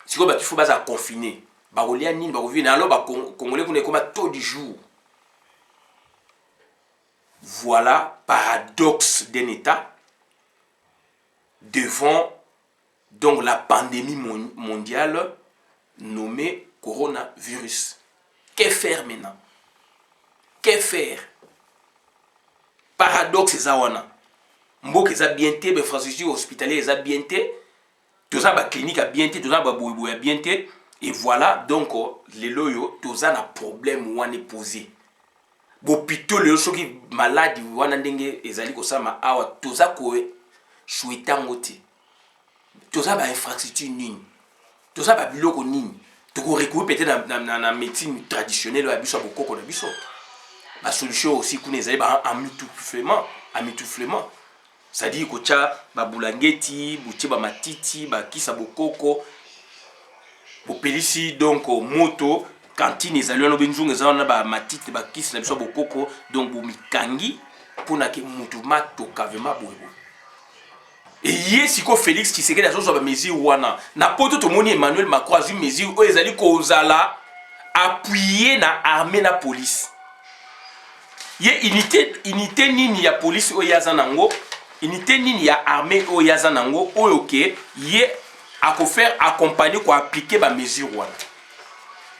siko ba faut ba confiner ba lia nini ba vivre alors ba congolais ko ne comme taux du jour. Voilà paradoxe d'un état devant donc la pandémie mondiale nommée coronavirus. Que faire maintenant? Que faire? Paradoxe zawana. Mboke za bienté, be infrastructure hospitalière za bienté, toza ba clinique a bienté, toza ba boybo a bienté et voilà donc les loyo toza na problème wane posé. Bopito le soki malade wana ndenge ezali ko sama awa toza ko chouetango te. Toza ba infrastructure nini? Toza ba biloko nini? Tu peux recourir peut-être dans la médecine traditionnelle à biso bokoko na biso. La solution aussi qu'on est en mitouflement. C'est-à-dire que tu as ba boulangeti, bouti ba matiti, ba kisa bokoko. Bo pelisi donc moto cantine ezali no benjunga ezali na ba matiti ba kisa na biso bokoko donc bo mikangi pona ke mutu matoka vraiment boyebo. Et hier, si Félix qui s'est dit que la mesure wana na poto to moni Emmanuel Macron a une mesure où ezali kozala appuyer na armée na police. Ye unité nini ya police o yaza nango, unité nini ya armée o yaza nango o OK, ye a ko faire accompagner ko appliquer ba mesure wana.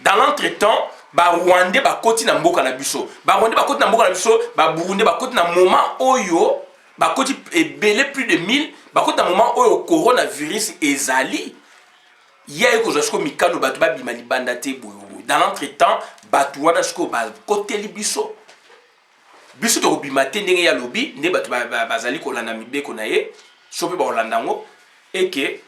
Dans l'entretemps, ba Rwandais ba koti na mboka na biso. Ba Rwandais ba koti na mboka na biso, ba Burundais ba koti na moment oyo ba koti ebele plus de 1000 bakota moment oyo coronavirus ezali ya eko zasko mikano batu ba bima libanda te boyo dans l'entretemps batu wana sko ba koteli biso to bima te ndenge ya lobi nde batu bazali kolanda mibeko na ye sope ba olandango et que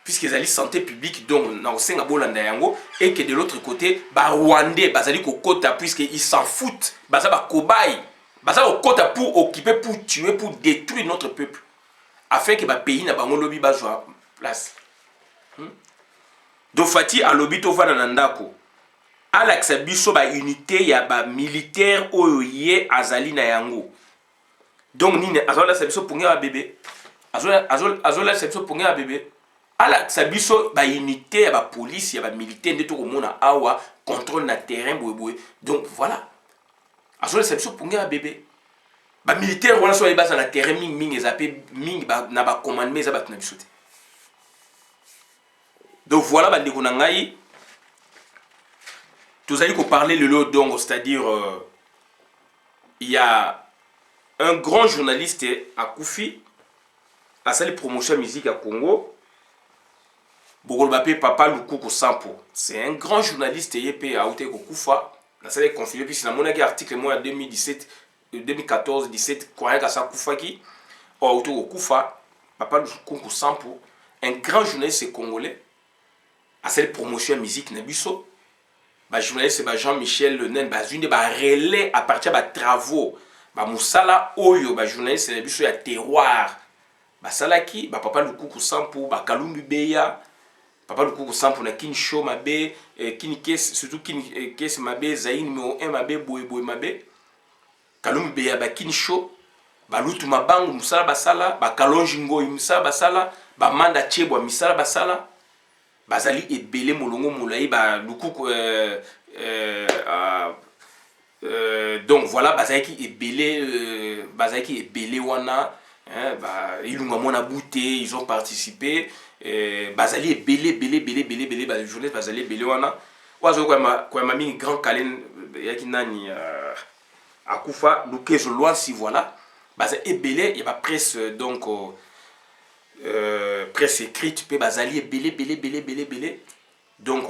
puisque ezali santé publique donc na osenga bolanda yango et que de l'autre côté ba Rwandais bazali kokota puisque ils s'en foutent baza ba cobaye baza kokota pour occuper pour tuer pour détruire notre peuple afin que le pays n'a pas de lobby bazwa place. Donc Fati a lobby to vana nandako. Alex biso ba unité ya ba militaire oyo azali na yango. Donc nini azola biso punga bébé. Azola biso punga bébé. Alex biso ba unité ya ba police ya ba militaire ndeto ko mona awa contrôle na terrain boyeboy. Donc voilà. Azola biso punga bébé. Ba militaire wana so ebasa na terrain mingi ezapé mingi ba na ba commandement eza batuna bisote. Donc voilà ba ndeko na ngai tozali ko parler le lot donc c'est-à-dire il y a un grand journaliste à Koufi à sali promotion musique à Congo Bogolbape Papa Lukuku Sampo. C'est un grand journaliste yepé à Oute Kokufa na sali confirmé puis c'est na monaki article moi en 2014-17 quoi que ça Koufaki autour Koufa Papa Lukuku Sampo un grand journaliste congolais à cette promotion musique nabiso ba journaliste ba Jean-Michel Lenin ba une ba relais à partir ba travaux ba musala oyo ba journaliste nabiso ya terroir ba salaki ba Papa Lukuku Sampo ba Kalumbi Beya Papa Lukuku Sampo na kin show mabe kin kes surtout kin kes mabe zaini numéro 1 mabe boy mabe Kalumbi Beya ba kin show ba lutu mabangu musala basala ba kalonji ngoi musala basala ba manda chebwa misala basala bazali ebele molongo molai ba Lukuku donc voilà bazaki ebele wana hein, ba ilunga mona bouté ils ont participé bazali ebele ba journée bazali ebele wana wazo kwa mami grand kalen yaki nani akufa lukezo loin si voilà bazali ebele ya ba presse donc presse écrite pe bazali ebele donc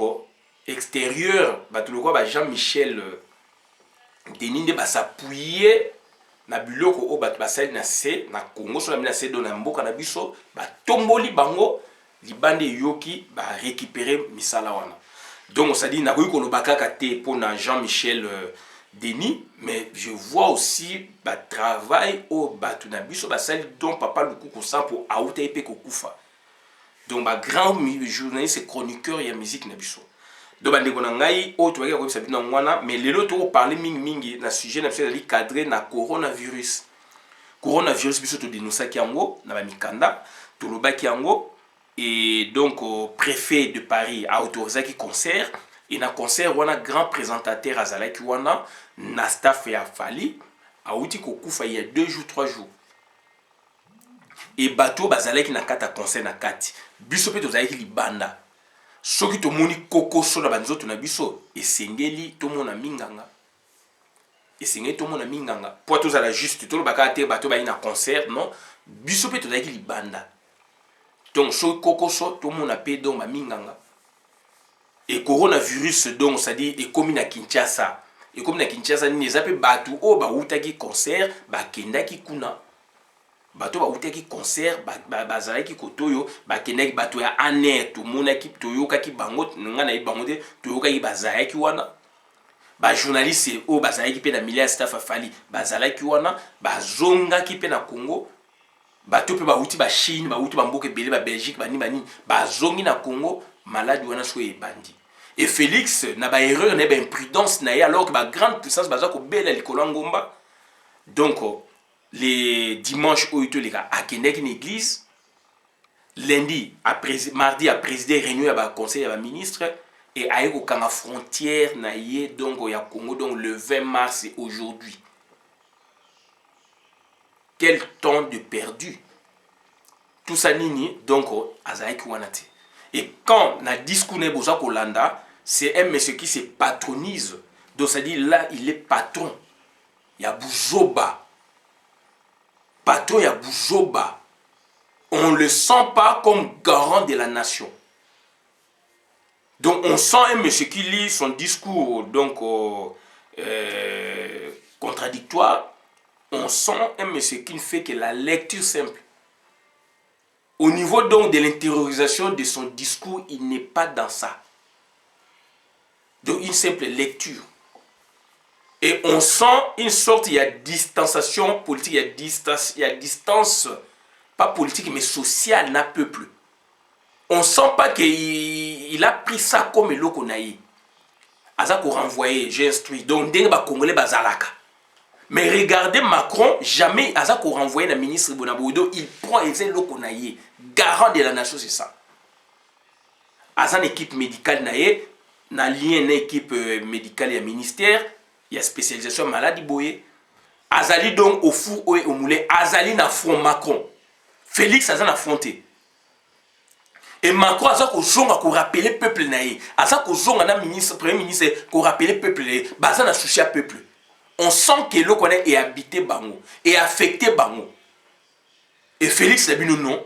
extérieur bato lokwa ba Jean-Michel Denis nde s'appuyer na biloko o bato basali na se na Congo so na se do na mboka na biso ba tomboli bango libande yoki ba récupérer misala wana. Donc ça dit na ko kolobaka te pour na Jean-Michel Denis, mais je vois aussi ba travail au bato na biso basali donc papa lukuku ça pour auta epé ko kufa. Donc ba grand journaliste et chroniqueur ya musique na biso. Donc bande ko na ngai o to ko sabina ngwana, mais lelo to parler mingi na sujet na biso ali cadré na coronavirus. Coronavirus biso to dénonçaki yango na ba mikanda, to lobaki yango. Et donc préfet de Paris a autorisé qui concert et na concert wana grand présentateur azalaki wana na staff ya fali a outi ko kufa il y a 2 jours 3 jours et bateau bazalaki na kata concert na kati biso pe tozalaki libanda soki to moni kokoso na banzoto na biso esengeli to mona minganga po to za la juste to lobaka te bateau ba ina concert non biso pe tozalaki libanda. Donc, so kokoso, tout le monde a payé donc ma minganga. Et coronavirus, donc, ça dit, et comme na Kinshasa. Et comme na Kinshasa, ni les appels batu, oh, ba outaki concert, ba kendaki kuna. Bato ba outaki concert, ba zalaki kotoyo, ba kendaki bato ya aner, tout le monde a ki toyo kaki bangot, nga na bangote, toyo kaki ba zalaki wana. Ba journaliste, oh, ba zalaki pe na milliard staff a fali, ba zalaki wana, ba zonga ki pe na Congo. Bato pe ba uti ba Chine, ba uti ba mboke belé ba Belgique, ba ni ba zongi na Congo, malade wana so e bandi. Et Félix na ba erreur na ba imprudence na ye alors que ba grande puissance baza ko bela likolo ngomba. Donc les dimanches où il les gars à Kennedy une église, lundi mardi a présidé réunion à ba conseil à ba ministre et a eu aucun frontière na ye donc ya Congo donc le 20 mars et aujourd'hui. Quel temps de perdu. Tout ça nini donc azaïki wanati. Et quand na discours ne boza kolanda, c'est un monsieur qui se patronise. Donc ça dit là il est patron. Ya Buzoba. Patron ya Buzoba. On ne le sent pas comme garant de la nation. Donc on sent un monsieur qui lit son discours donc contradictoire. On sent un monsieur qui ne fait que la lecture simple. Au niveau donc de l'intériorisation de son discours, il n'est pas dans ça. Donc une simple lecture. Et on sent une sorte, il y a distanciation politique, il y a distance, pas politique mais sociale, n'a peuple. On ne sent pas qu'il a pris ça comme l'eau naïe. Azako renvoyé, j'ai instruit. Donc dès que les Congolais bazalaka. Mais regardez Macron, jamais Azako renvoyé le ministre Bonaboudo, il prend le Konaye, garant de la nation, c'est ça. Azan équipe médicale naïe, na lien équipe médicale et ministère, il y a spécialisation maladie boye. Azali donc au four au moulin, Azali na front Macron. Félix Azan affronté. Et Macron Azako zonga ko rappeler peuple naïe. Azako zonga na ministre, premier ministre ko rappeler peuple naïe. Bazan a souci à peuple. On sent que l'eau connaît est habité Bango, est affecté Bango. Et Félix Labino non.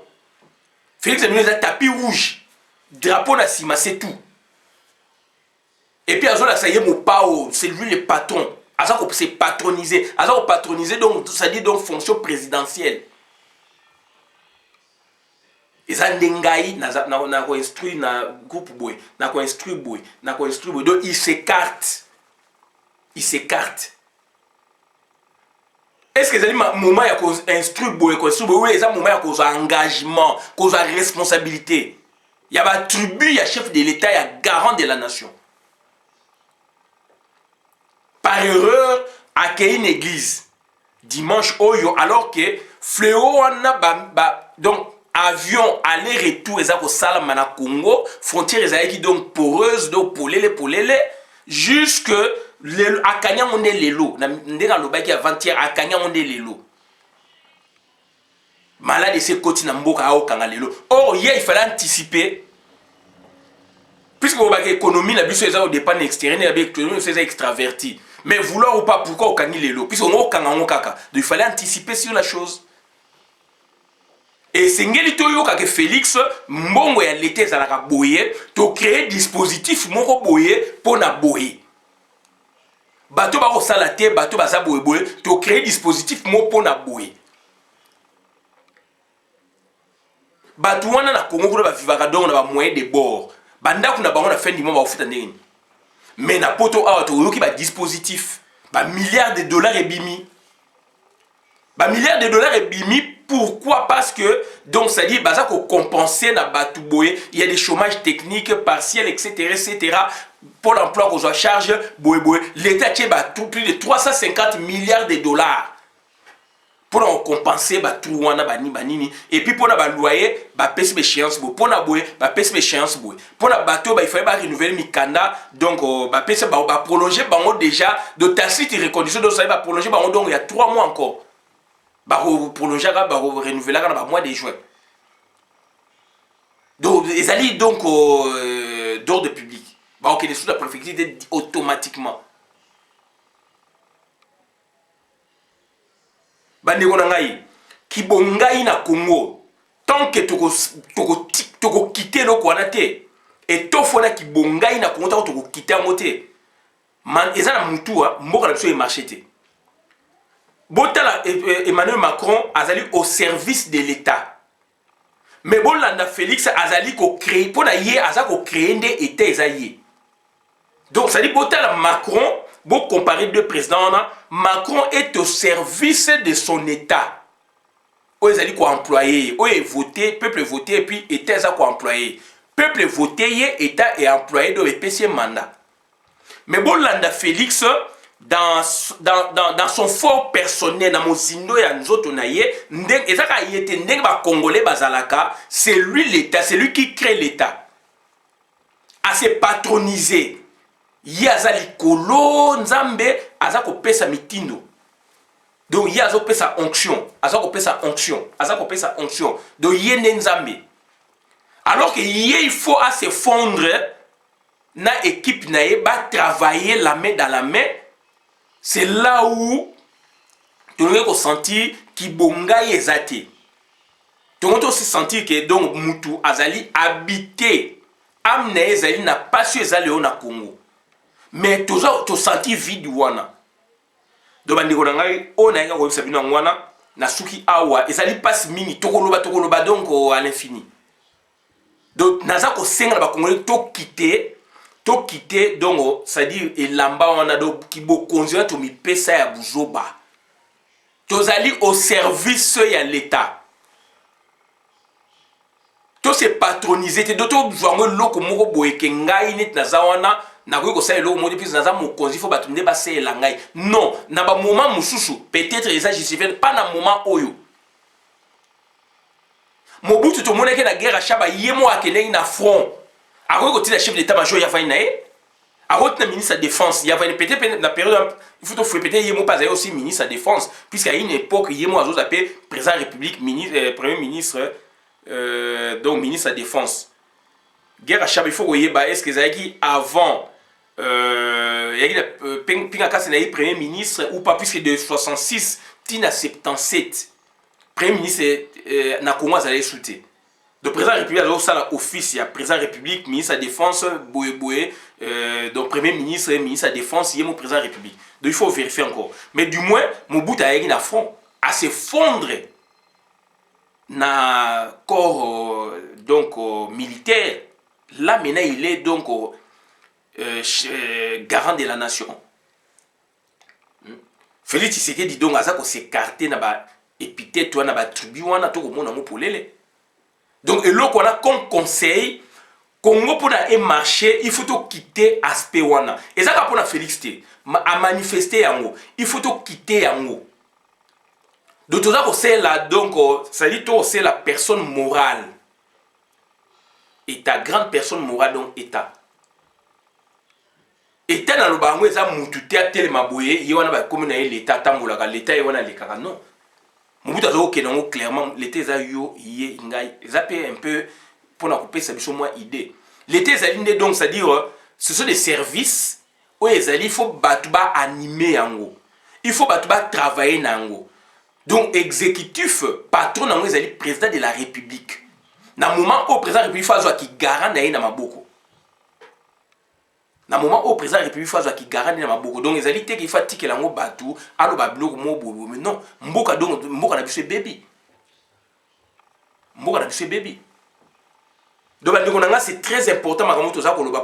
Félix Labino a tapis rouge, drapeau na sima, c'est tout. Et puis Azola ça y est mon pao, c'est lui le patron. Azako c'est patronisé, Azako patronisé donc ça dit donc fonction présidentielle. Et ça n'engaï na ko instruit na groupe boy, na ko instruit boy, donc il s'écarte. Il s'écarte. Est-ce que c'est un moment où il y a instruire boy, oui, c'est un moment où il y a engagement, où il y a responsabilité. Il y a un tribu, il y a chef de l'État, il y a garant de la nation. Par erreur, accueillir une église dimanche alors que fléau donc avion aller-retour ils au Salamana Congo, frontière qui donc poreuse donc polele jusque akanya on est lelo ndeka lobaki avant-hier akanya on est lelo malade c'est côté na mboka au kanga lelo. Or hier il fallait anticiper puisque l'économie na biso eza au dépend extérieur avec l'économie c'est extraverti. Mais vouloir ou pas, pourquoi on a les lots? Puisqu'on a kaka. Donc il fallait anticiper sur la chose. et sengeli toyoka ke Félix mbongo ya l'été ezalaka boye to créer dispositif moko boye pona boye bato ba kosala te bato baza boye boye to créer dispositif moko pona boye bato wana na Congo kuna bavivaka donc na ba moyen de bord bandako na bango na fin du mois ba ofuta ndenge mais na poto awa toyoki ba dispositif ba milliards de dollars ebimi ba milliards de dollars ebimi. Pourquoi? Parce que, donc, ça dit, baza ko compenser na batouboye, il y a des chômages techniques, partiels, etc., etc. Pour l'emploi qu'on soit charge, boye boye. L'État tient plus de 350 milliards de dollars pour compenser batouwana bani banini. Et puis pour na loyer, ba pèse échéance boye. Pour na boye, ba pèse échéance boye. Pour na bateau, il fallait ba renouveler mikanda, donc ba pèse ba prolonger bango déjà de tacite recondition, donc ça va prolonger bango donc il y a 3 mois encore. Bah prolonger bah renouveler dans le mois de juin. Donc les alliés donc d'ordre public bah ok les sous la préfecture automatiquement bah ndeko na ngai kibongai na Congo tant que toko quitter le Kwanate et tofona kibongai na Congo toko quitter moté man ezana mutua mboka na biso e marché. Botala Emmanuel Macron azali au service de l'État. Mais Bolanda Félix azali ko créer pour na yé azako créer des États ezaïe. Donc ça dit Botala Macron, bon comparer deux présidents, Macron est au service de son État. O ezali ko employé, o est voté, peuple voté et puis État ezako employé. Peuple voté, État et employé de EPC mandat. Mais Bolanda Félix dans son fort personnel dans mozindo ya nzoto na ye ndeng ezaka yete ndeng ba congolais bazalaka c'est lui l'état c'est lui qui crée l'état à se patroniser yazali kolo nzambe azako pesa mitindo donc yazo pesa onction azako pesa onction donc yene nzambe alors que yé il faut à se fondre na équipe na ye ba travailler la main dans la main. C'est là où tu as sentir Kibonga ezate. Tu as aussi sentir que donc Moutou Azali habité. Amne Ezali n'a pas su Ezali au Congo. Mais tu as senti vide wana. Donc bandeko na ngai on a nga ko sabino ngwana na suki awa Ezali passe mini tokoloba donc à l'infini. Donc naza ko senga ba Congolais to quitter donc c'est-à-dire elamba wana do kibo konzela to mi pesa ya buzoba tozali au service ya l'état to se patroniser te doto vwango loko moko boye ke ngai net na zawana na ko sa eloko mo depuis na za mo konzi fo batunde ba se la ngai non na ba moment mususu peut-être ça justifie pas na moment oyo Mobutu to moneke na guerre chaba yemo akene na front. Avant que tu es chef d'état-major, il y a une ministre de la Défense. Il y a peut-être la période, il faut répéter, il y a aussi ministre de la Défense, puisqu'à une époque, il y a appelé président de la République, premier ministre, donc ministre de la Défense. Guerre à Chab, il faut que est-ce que Zaki avant, il y a premier ministre ou pas, puisque de 66, Tina 77, premier ministre, na Congo, allait soutenir. Le président de la République a aussi l'office, il y a président de la République, ministre de la Défense, donc premier ministre, ministre de la Défense, il y a mon président de la République. Donc il faut vérifier encore. Mais du moins, mon bout a eu un front, à se fondre dans le corps militaire. Là maintenant, il est donc garant de la nation. Félix Tshisekedi donc a s'écarté dans l'épithète, dans la tribu, dans le monde pour l'élé. Donc, et là, on a comme conseil, Congo pour un marché, il faut quitter aspect wana. Et ça, pour la Félix, à manifester en haut, il faut quitter en haut. Donc, tout ça, c'est là, donc, ça dit, c'est la personne morale. Et ta grande personne morale, donc, État. État dans le bango, ça, moutouté à tel maboué, il y a comme l'État, l'État, il y a les caras, non. Mobutu azo kenango clairement l'été za yo yé ngai zapé un peu pour na couper ça biso moi idée l'été za linde donc c'est à dire ce sont des services où les ali faut batuba animer yango il faut batuba travailler nango Donc exécutif patron nango ezali président de la République. Na moment au président de la République fazo ki garant na ye na maboko. Na moment au président de la République fazo ki garant na maboko. Donc ezali te ki fa tikela ngo batu alo ba biloko mo bobo. Mais non, mboka donc mboka na biso baby. Mboka na biso baby. Donc c'est très important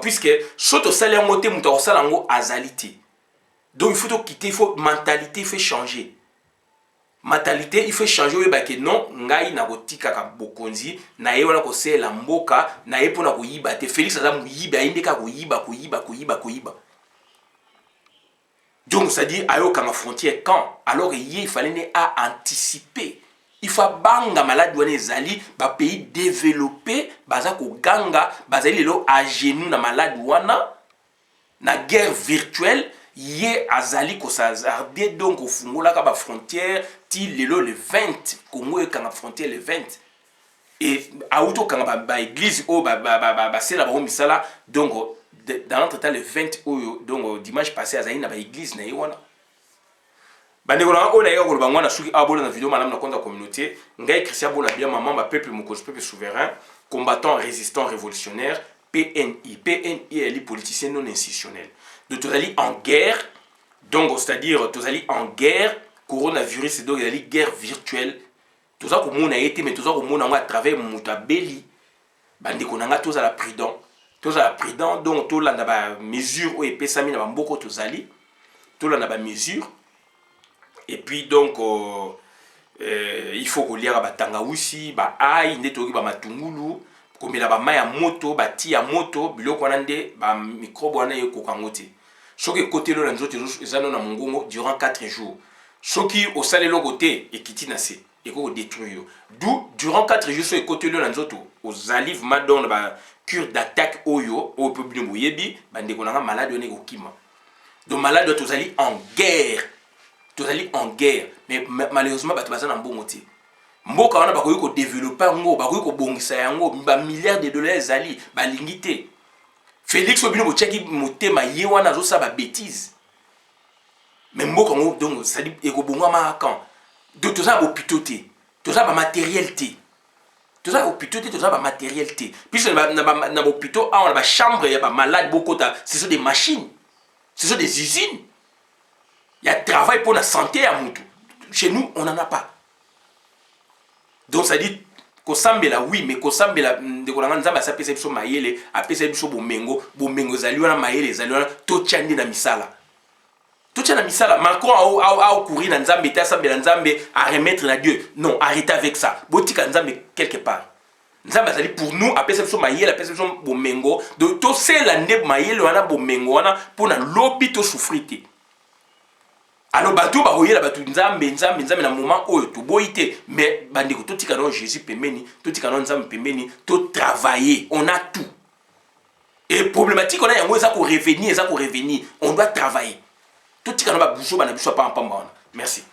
puisque soto sali yango te muto osala yango azalité. Donc il faut quitter, il faut mentalité, il faut changer. Mentalité, il faut changer que non, ngai na kotika ka bokonzi, na ye wana ko sela mboka, na ye pona ko yiba te Félix aza mu yiba indeka ko yiba. Donc ça dit ayo kama frontière quand alors il fallait anticiper. Il faut banga malade wana ezali ba pays développé baza ko ganga bazali lo à genoux na malade wana na guerre virtuelle yé azali ko s'hazarder donc au fungola ka ba frontière ti lelo le 20 Congo e kanga frontière le 20 et auto kanga ba église o ba sela ba misala donc dans notre temps le 20 donc dimanche passé azali na ba église na wana bandeko na on a ko bangwana suki abona na vidéo malam na compte communauté ngai Christian Bola bien maman ba peuple mokozi peuple souverain combattant résistant révolutionnaire PNI est les politiciens non institutionnels de totali en guerre donc c'est-à-dire totali en guerre coronavirus et donc il y a une guerre virtuelle tout ça comme on a été mais tout ça comme on a à travers mutabeli bandeko na nga tous à la prudent donc tout là na ba mesure o epesa mina ba mboko tozali tout là na ba mesure. Et puis donc il faut que lire batanga aussi ba ai ndetoki ba matungulu komela ba maya moto ba ti ya moto biloko wana nde ba microbe wana yeko kangote soki côté lo na nzoto ezano na mongongo durant 4 jours soki au sale lo côté ekiti na se eko détruire d'où durant 4 jours soki côté lo na nzoto aux alives madon ba cure d'attaque oyo au public boyebi bande konanga malade one ko kima donc malade to zali en guerre. Tous allés en guerre, mais malheureusement, tu vas en bon motif. Mboka wana bakoyi ko développer ngo, bakoyi ko bongisa yango, ba milliards de dollars zali, ba lingité. Félix Obino bo tcheki motema ye wana zo sa ba bêtise. Mais mboka ngo donc ça dit eko bonga ma kan. De tout ça hôpitaux té, tout ça ba matériel té. Tout ça hôpitaux té, tout ça ba matériel té. Puis na hôpitaux on a ba chambre ya ba malade beaucoup ta, ce sont des machines. Ce sont des usines. Il y a travail pour la santé à Moutou. Chez nous, on n'en a pas. Donc ça dit que Sambela, oui, mais que Sambela, de Kolanganza, ça peut être maïele, après ça peut être bomengo, zaliwana maïele, zaliwana, tout tchandi na misala. Tout tchandi na misala. Macron a courir dans Nzambe, Sambela Nzambe, à remettre la Dieu. Non, arrêtez avec ça. Botika Nzambe quelque part. Nzambe ça dit pour nous, après ça peut être maïele, après ça peut être bomengo. Donc tout c'est la neb maïele, wana bomengo, wana, pour na lobby to souffrir. Alors bateau ba oyela bateau nzambe na moment oyo to boité mais bandeko to tika non Jésus pemeni to tika non nzambe pemeni to travailler on a tout et problématique on a yango ça ko revenir on doit travailler to tika non ba boucho ba na biso pa pamba. Merci.